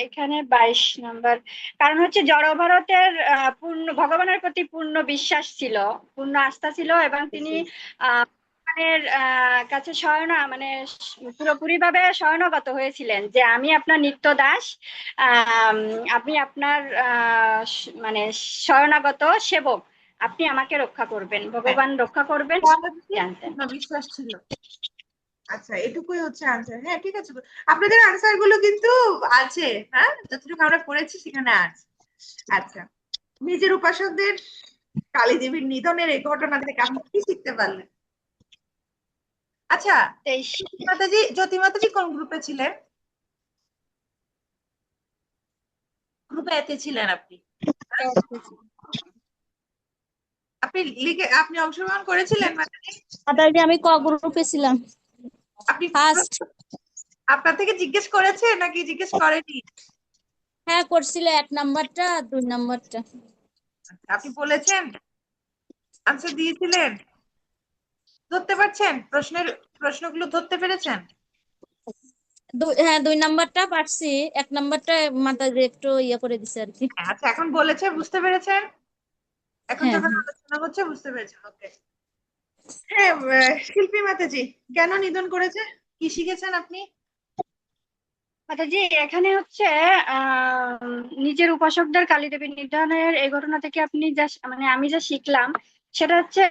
Speaker 6: এখানে 22 নম্বর, কারণ হচ্ছে জড়ভরতের পূর্ণ ভগবানের প্রতি পূর্ণ বিশ্বাস ছিল, পূর্ণ আস্থা ছিল, এবং তিনি ভগবানের কাছে মানে পুরোপুরি ভাবে শরণাগত হয়েছিলেন যে আমি আপনার নিত্য দাস, আপনি আপনার মানে শরণাগত সেবক, আপনি আমাকে রক্ষা করবেন, ভগবান রক্ষা করবেন জানতেন।
Speaker 1: বিশ্বাস ছিল। আচ্ছা, এটুকুই হচ্ছে আনসার। হ্যাঁ, ঠিক আছে, আপনাদের আনসার গুলো কিন্তু আছে, হ্যাঁ, যতটুকু আমরা পড়েছি সেখানে আছে। আচ্ছা, নিজের উপাসকদের কালী দেবীর নিধনের এই ঘটনা থেকে আপনি কি শিখতে পারলেন? আচ্ছা, জ্যোতি মাতাজি কোন গ্রুপে ছিলেন? গ্রুপে এতে ছিলেন আপনি? আপনি অংশগ্রহণ করেছিলেন মাতাজি?
Speaker 7: মাতাজি আমি ক গ্রুপে ছিলাম?
Speaker 1: আপনি
Speaker 7: ফার্স্ট।
Speaker 1: আপনার থেকে জিজ্ঞেস করেছে নাকি জিজ্ঞেস করেনি?
Speaker 7: হ্যাঁ করছিল, 1 নাম্বারটা আর 2 নাম্বারটা।
Speaker 1: আপনি বলেছেন, আনসার দিয়েছিলেন? ধরতে পারছেন? প্রশ্নগুলো ধরতে পেরেছেন?
Speaker 7: হ্যাঁ 2 নাম্বারটা পারছি, 1 নাম্বারটা মাতাজি একটু ইয়ে করে দিছে আর কি।
Speaker 1: আচ্ছা, এখন বলেছে বুঝতে পেরেছেন? এখন
Speaker 7: হ্যাঁ
Speaker 1: যখন
Speaker 7: হ্যাঁ।
Speaker 1: আলোচনা হচ্ছে বুঝতে পেরেছেন। ওকে। হ্যাঁ, শিল্পী মাতাজি কেন নিধন করেছে? কি শিখেছেন আপনি?
Speaker 6: মাতাজি এখানে হচ্ছে নিজের উপাসকদের কালীদেবী নিধনের এই ঘটনা থেকে আপনি যা মানে আমি যা শিখলাম সেটা হচ্ছে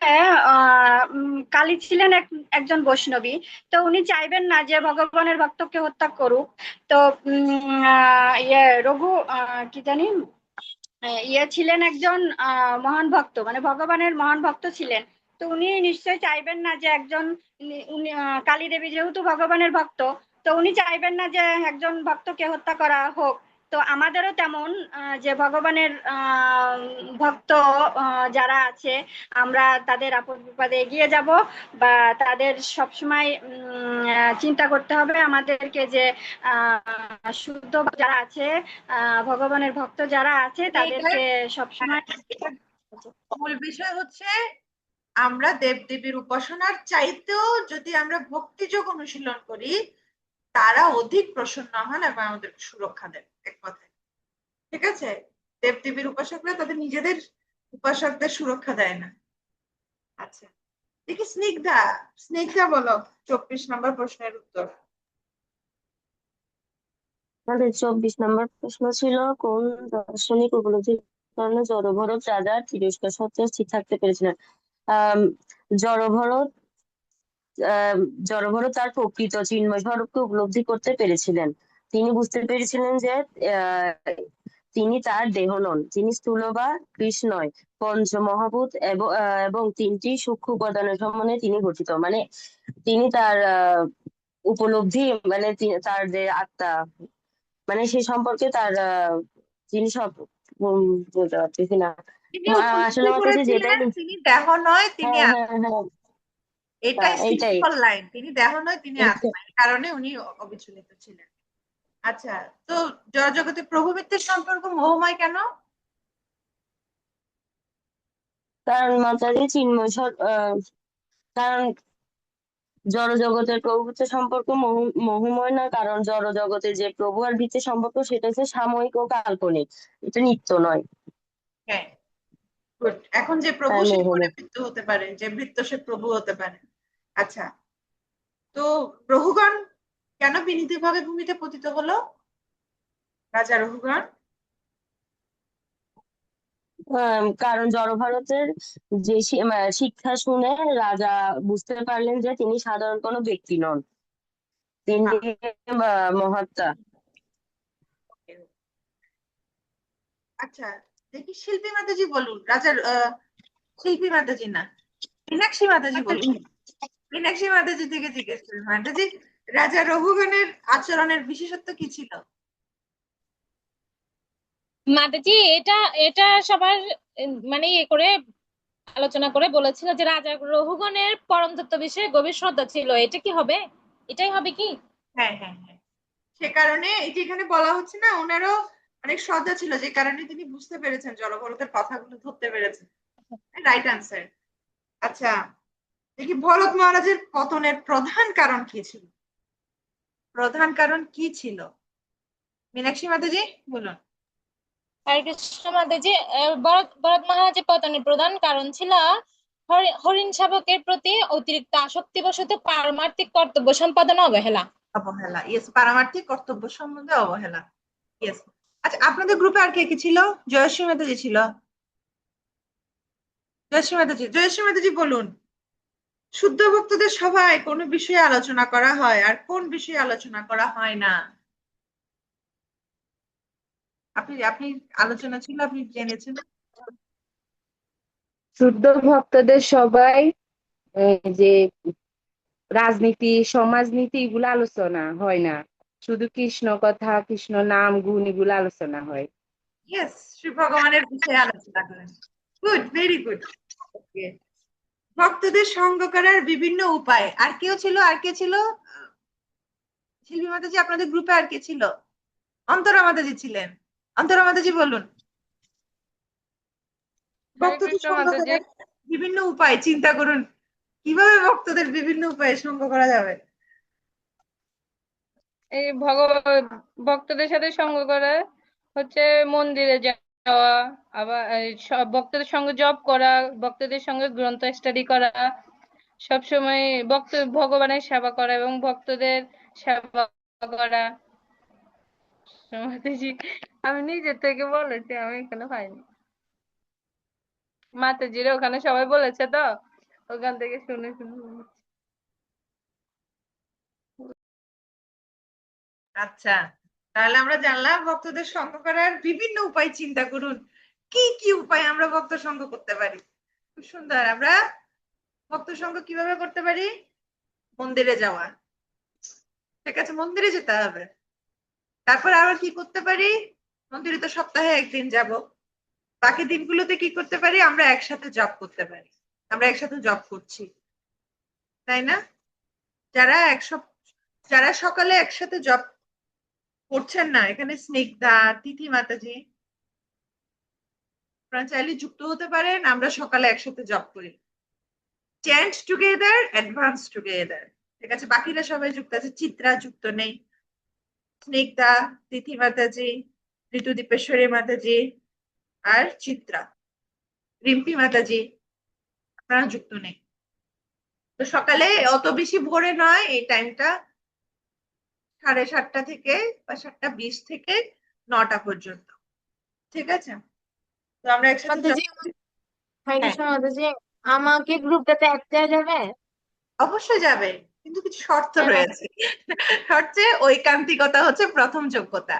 Speaker 6: কালী ছিলেন একজন বৈষ্ণবী। তো উনি চাইবেন না যে ভগবানের ভক্তকে হত্যা করুক। তো রঘু কি জানি ইয়ে ছিলেন একজন মহান ভক্ত, মানে ভগবানের মহান ভক্ত ছিলেন। তো উনি নিশ্চয়ই চাইবেন না যে একজন উনি কালী দেবী যেহেতু ভগবানের ভক্ত, তো উনি চাইবেন না যে একজন ভক্তকে হত্যা করা হোক। তো আমাদেরও তেমন যে ভগবানের ভক্ত যারা আছে, আমরা তাদের আপদ বিপদে এগিয়ে যাব, বা তাদের সবসময় চিন্তা করতে হবে আমাদেরকে যে শুদ্ধ যারা আছে, ভগবানের ভক্ত যারা আছে তাদেরকে সবসময়
Speaker 1: মূল বিষয় হচ্ছে আমরা দেবদেবীর উপাসনার চাইতেও যদি আমরা ভক্তিযোগ অনুশীলন করি, তারা অধিক প্রসন্ন হন এবং আমাদের সুরক্ষা দেন, এক কথায়। ঠিক আছে? দেবদেবীর উপাসকরা তাদের নিজেদের উপাসকদের সুরক্ষা দেয় না। আচ্ছা, দেখি স্নিগ্ধা। স্নিগ্ধা বলো 24 নম্বর প্রশ্নের উত্তর।
Speaker 2: আমাদের 24 নম্বর প্রশ্ন ছিল, কোন দার্শনিক উপলব্ধির কারণে জড়ভরত রাজা তিরস্কার সত্ত্বেও স্থির থাকতে পেরেছিলেন? আহ জড়ভরত জড়ভরত তার প্রকৃত চিন্ময় স্বরূপকে উপলব্ধি করতে পেরেছিলেন। তিনি বুঝতে পেরেছিলেন যে আহ, তিনি তার দেহ নন, তিনি স্থূল বা কৃষ্ণয়, পঞ্চমহাভূত এবং 3টি সূক্ষ্ম উপাদানের সমন্বয়ে তিনি গঠিত। মানে তিনি তার উপলব্ধি, মানে তার যে আত্মা, মানে সে সম্পর্কে তার তিনি সব বলতে পারতেছি না।
Speaker 1: তিনি
Speaker 2: আসলে
Speaker 1: উপলব্ধি
Speaker 2: আমার কাছে যেটাই
Speaker 1: করেছিলেন তিনি দেহ নয়, তিনি
Speaker 2: হ্যাঁ
Speaker 1: আত্মা।
Speaker 2: হ্যাঁ হ্যাঁ
Speaker 1: এটাই
Speaker 2: এইটাই
Speaker 1: সিম্পল লাইন। তিনি দেহ নয়, তিনি আত্মা, এই কারণে উনি অবিচলিত ছিলেন। আচ্ছা, তো জড়জগতে প্রভু মিত্রের সম্পর্ক মোহময় কেন?
Speaker 2: কারণ মাতাজি চিন্ময় কারণ জড় জগতের প্রভুর সম্পর্ক মোহময় না, কারণ জড় জগতে যে প্রভু আর বৃত্তের সম্পর্ক সেটা হচ্ছে সাময়িক ও কাল্পনিক, এটা নিত্য নয়।
Speaker 1: হ্যাঁ, good. এখন যে প্রভু
Speaker 2: তাই
Speaker 1: সে পরে
Speaker 2: মোহময়।
Speaker 1: বৃত্ত হতে পারে, যে বৃত্ত সে প্রভু হতে পারে। আচ্ছা, তো রঘুগণ কেন বিনীত ভাবে ভূমিতে পতিত হলো? রাজা রঘুগণ
Speaker 2: কারণ জড়ভারতের যে শিক্ষা শুনে রাজা বুঝতে পারলেন যে তিনি সাধারণ কোনো ব্যক্তি নন, তিনি মহাত্মা।
Speaker 1: আচ্ছা, দেখি শিল্পী মাতাজি বলুন। রাজার শিল্পী মাতাজি না, মীনাক্ষী মাতাজি বলুন। মীনাক্ষী মাতাজি থেকে জিজ্ঞেস করি, মাতাজি রাজা রঘুগণের আচরণের বিশেষত্ব কি ছিল?
Speaker 10: মাতাজি এটা এটা সবার মানে ইয়ে করে আলোচনা করে বলেছিল যে রাজা রঘুগণের পরম তত্ত্ব বিষয়ে গভীর শ্রদ্ধা ছিল। এটা কি হবে? এটাই হবে কি?
Speaker 1: হ্যাঁ হ্যাঁ হ্যাঁ, সে কারণে এই যে এখানে বলা হচ্ছে না, ওনারও অনেক শ্রদ্ধা ছিল, যে কারণে তিনি বুঝতে পেরেছেন, জড়ভরতের কথাগুলো ধরতে পেরেছেন। Right answer. আচ্ছা, দেখি ভরত মহারাজের পতনের প্রধান কারণ কি ছিল? প্রধান কারণ কি ছিল? মীনাক্ষী মাতাজি বলুন।
Speaker 10: হরে কৃষ্ণ মাতাজি, ভরত ভরত মহারাজের পতনের প্রধান কারণ ছিল হরিণ শাবকের প্রতি অতিরিক্ত আসক্তিবশত পারমার্থিক কর্তব্য সম্পাদনে অবহেলা।
Speaker 1: অবহেলা, ইয়েস, পারমার্থিক কর্তব্য সম্বন্ধে অবহেলা। ইয়েস। আচ্ছা, আপনাদের গ্রুপে আর কে কে ছিল? জয়শ্রী মাতাজি ছিল। জয়শ্রী মাতাজি বলুন। শুদ্ধ ভক্তদের সভায় কোন বিষয়ে আলোচনা করা হয় আর কোন বিষয়ে আলোচনা করা হয় না? আপনি আপনি আলোচনা ছিল, আপনি জেনেছেন।
Speaker 13: শুদ্ধ ভক্তদের সবাই যে রাজনীতি, সমাজনীতি এগুলো আলোচনা হয় না, শুধু কৃষ্ণ কথা, কৃষ্ণ নাম, গুণ এগুলো আলোচনা হয়।
Speaker 1: ইয়েস, শ্রী ভগবানের বিষয়ে আলোচনা করেন। Good, very good. ওকে, ভক্তদের সঙ্গ করার বিভিন্ন উপায়। আর কেউ ছিল? আর কে ছিল? শিল্পী মাতাজি, আপনাদের গ্রুপে আর কে ছিল? অন্তরা মাতাজি ছিলেন। অন্তরা মাতাজি বলুন।
Speaker 10: হরে
Speaker 1: ভক্তদের
Speaker 10: কৃষ্ণ
Speaker 1: সঙ্গ
Speaker 10: মাতাজি।
Speaker 1: করার বিভিন্ন উপায় চিন্তা করুন, কিভাবে ভক্তদের বিভিন্ন উপায়ে সঙ্গ করা যাবে।
Speaker 10: এই ভক্তদের সাথে সঙ্গ করা হচ্ছে মন্দিরে যাওয়া, আবার এই সব ভক্তদের সঙ্গে জপ করা, ভক্তদের সঙ্গে গ্রন্থ স্টাডি করা, সবসময় ভগবানের সেবা করা এবং ভক্তদের সেবা করা। মাতাজি, আমি নিজের থেকে বলেছি, আমি এখানে পাইনি। মাতাজিরা ওখানে সবাই বলেছে তো, ওখান থেকে শুনে শুনে বলেছি।
Speaker 1: আচ্ছা, তাহলে আমরা জানলাম ভক্তদের সঙ্গ করার বিভিন্ন উপায়। চিন্তা করুন কি কি উপায় আমরা ভক্ত সঙ্গ করতে পারি। খুব সুন্দর। আমরা ভক্ত সঙ্গ কিভাবে করতে পারি? মন্দিরে যাওয়া, ঠিক আছে, মন্দিরে যেতে হবে। তারপর আবার কি করতে পারি? মন্দিরে তো সপ্তাহে একদিন যাব, বাকি দিনগুলোতে কি করতে পারি? আমরা একসাথে জব করতে পারি। আমরা একসাথে জব করছি, তাই না? যারা যারা সকালে একসাথে জব করছেন না, এখানে স্নিগ্ধা, তিথি মাতাজি, আপনারা চাইলে যুক্ত হতে পারেন। আমরা সকালে একসাথে জব করি, চ্যান্ট টুগেদার, অ্যাডভান্স টুগেদার, ঠিক আছে। বাকিরা সবাই যুক্ত আছে, চিত্রা যুক্ত নেই, স্নিগ্ধা, তিথি মাতাজি, ঋতু দীপেশ্বরী মাতাজি, আর চিত্রা, রিম্পি মাতাজি, আপনারা যুক্ত নেই। তো সকালে অত বেশি ভোরে নয়, এই টাইমটা 7:30 থেকে বা 7:20 থেকে 9টা পর্যন্ত, ঠিক আছে। তো আমরা একসাথে
Speaker 4: মাতাজি, হরে
Speaker 1: হ্যাঁ,
Speaker 4: কৃষ্ণ মাতাজি, আমাকে গ্রুপটাতে অ্যাড দেওয়া যাবে?
Speaker 1: অবশ্যই যাবে, কিন্তু কিছু শর্ত
Speaker 4: কেন?
Speaker 1: রয়েছে। হচ্ছে ঐকান্তিকতা হচ্ছে প্রথম যোগ্যতা,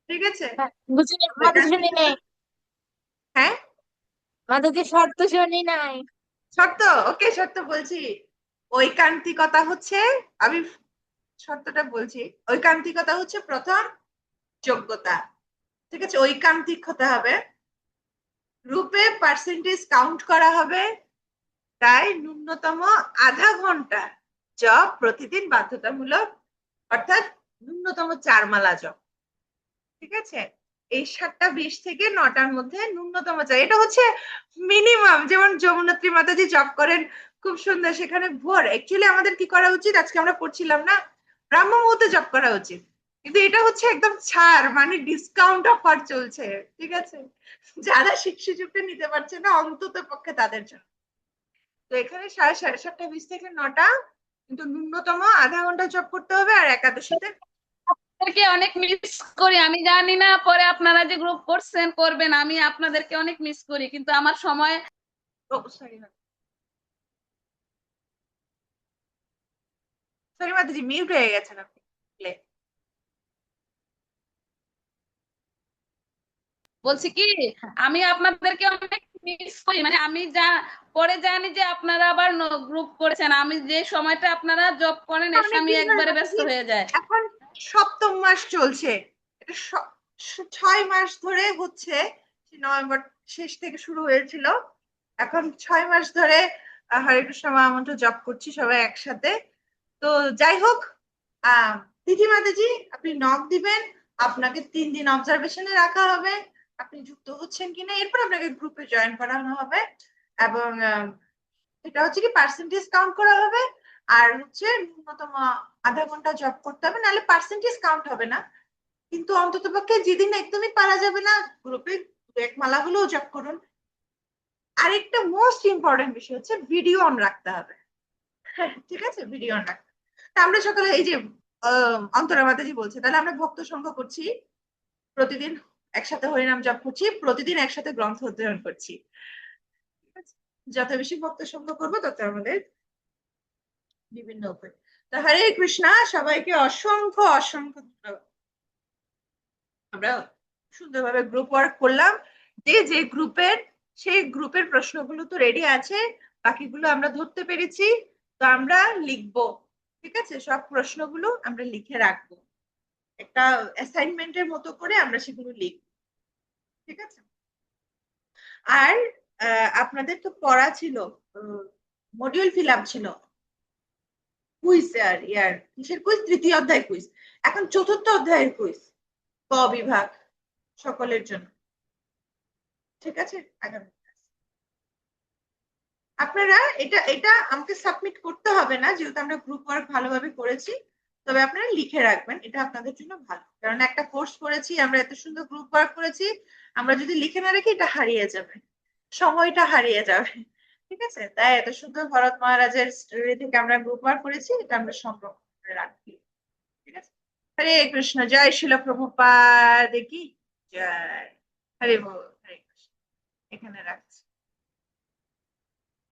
Speaker 1: ঠিক আছে।
Speaker 4: বুঝিনি মাতাজি, শুনি
Speaker 1: ঐকান্তিকতা,
Speaker 4: নাই
Speaker 1: হ্যাঁ,
Speaker 4: মাতাজি, শর্ত শুনি নাই।
Speaker 1: শর্ত, ওকে, শর্ত বলছি। ঐকান্তিকতা হচ্ছে, আমি শর্তটা বলছি। ঐকান্তিকতা হচ্ছে প্রথম যোগ্যতা, ঠিক আছে। ঐকান্তিক হতে হবে, গ্রুপে পার্সেন্টেজ কাউন্ট করা হবে, তাই ন্যূনতম আধা ঘন্টা জব প্রতিদিন বাধ্যতামূলক, অর্থাৎ ন্যূনতম 4 মালা জব, ঠিক আছে। এই 7:20 থেকে 9টার মধ্যে ন্যূনতম চাই, এটা হচ্ছে মিনিমাম। যেমন যমুনাত্রী মাতাজি জব করেন, খুব সুন্দর, সেখানে ভোর। অ্যাকচুয়ালি আমাদের কি করা উচিত? আজকে আমরা পড়ছিলাম না, ব্রাহ্ম মুহূর্তে জব করা উচিত, কিন্তু এটা হচ্ছে একদম ছাড়, মানে ডিসকাউন্ট অফার চলছে, ঠিক আছে। যারা সুযোগটা নিতে পারছে না, অন্তত পক্ষে তাদের জন্য। তো এখানে 7:20 থেকে 9টা, কিন্তু ন্যূনতম আধা ঘন্টা জব করতে হবে। আর একাদশীতে
Speaker 9: আপনাদেরকে অনেক মিস করি, আমি জানি না পরে আপনারা যে গ্রুপ করছেন করবেন, আমি আপনাদেরকে অনেক মিস করি, কিন্তু আমার সময়
Speaker 1: সরি সরি মাতাজি, মিউট হয়ে গেছেন আপনি।
Speaker 9: বলছি কি, আমি আপনাদেরকে অনেক মিস করি, মানে আমি পরে জানি যে আপনারা আবার গ্রুপ করেছেন, আমি যে সময়টা আপনারা জব করেন এর আমি
Speaker 1: অনেকদিন ধরে
Speaker 9: একবারে ব্যস্ত
Speaker 1: মাতাজি,
Speaker 9: হয়ে যায়।
Speaker 1: এখন 7ম মাস চলছে, এটা 6 মাস ধরে হচ্ছে। নভেম্বর শেষ থেকে শুরু হয়েছিল, এখন 6 মাস ধরে হরে কৃষ্ণ মহামন্ত্র জপ করছি সবাই একসাথে। তো যাই হোক, তিথি মাতাজি, আপনি নক দিবেন, আপনাকে 3 দিন অবজারভেশনে রাখা হবে, আপনি যুক্ত হচ্ছেন কিনা, এরপর আপনাকে গ্রুপে জয়েন করানো হবে। এবং এটা হচ্ছে কি পার্সেন্টেজ কাউন্ট করা হবে, আর হচ্ছে ন্যূনতম আধা ঘন্টা জব করতে হবে, নাহলে পার্সেন্টেজ কাউন্ট হবে না। কিন্তু অন্তত পক্ষে যেদিন একদমই পারা যাবে না, গ্রুপে 1 মালা হলেও জব করুন। আরেকটা মোস্ট ইম্পর্টেন্ট বিষয় হচ্ছে ভিডিও অন রাখতে হবে, ঠিক আছে, ভিডিও অন রাখতে। তা আমরা সকালে এই যে অন্তরা মাতাজি বলছে, তাহলে আমরা ভক্ত সংঘ করছি, প্রতিদিন একসাথে হরিনাম জপ করছি, প্রতিদিন একসাথে গ্রন্থ অধ্যয়ন করছি, ঠিক আছে? যত বেশি ভক্ত সংঘ করবো তত আমাদের বিভিন্ন উপায়। তো হরে কৃষ্ণা, সবাইকে অসংখ্য অসংখ্য ধন্যবাদ। আমরা সুন্দরভাবে গ্রুপ ওয়ার্ক করলাম, যে যে গ্রুপের সেই গ্রুপের প্রশ্নগুলো তো রেডি আছে, বাকিগুলো আমরা ধরতে পেরেছি। তো আমরা লিখবো, ঠিক আছে, সব প্রশ্নগুলো আমরা লিখে রাখবো, একটা অ্যাসাইনমেন্টের মতো করে আমরা সেগুলো লিখবো। ঠিক আছে। আর আপনাদের তো পড়া ছিল, মডিউল ফিল আপ ছিল, কুইজ আর ইয়ার কিসের কুইজ, তৃতীয় অধ্যায় কুইজ। এখন চতুর্থ অধ্যায়ের কুইজ, ক বিভাগ সকলের জন্য। ঠিক আছে, আগামী আপনারা এটা এটা আমাকে সাবমিট করতে হবে না, যেহেতু আমরা গ্রুপ ওয়ার্ক ভালোভাবে করেছি। তবে আপনারা লিখে রাখবেন, এটা আপনাদের জন্য ভালো, কারণ একটা কোর্স করেছি আমরা, এত সুন্দর গ্রুপ ওয়ার্ক করেছি, আমরা যদি লিখে না রাখি এটা হারিয়ে যাবে, সময়টা হারিয়ে যাবে। ঠিক আছে, তাই এত সুন্দর ভরত মহারাজের স্টোরি থেকে আমরা গ্রুপ ওয়ার্ক করেছি, এটা আমরা সংরক্ষণ করে রাখি। ঠিক আছে, হরে কৃষ্ণ, জয় শিল প্রভুপাদ কি জয়, হরে বল, হরে কৃষ্ণ, এখানে রাখছি।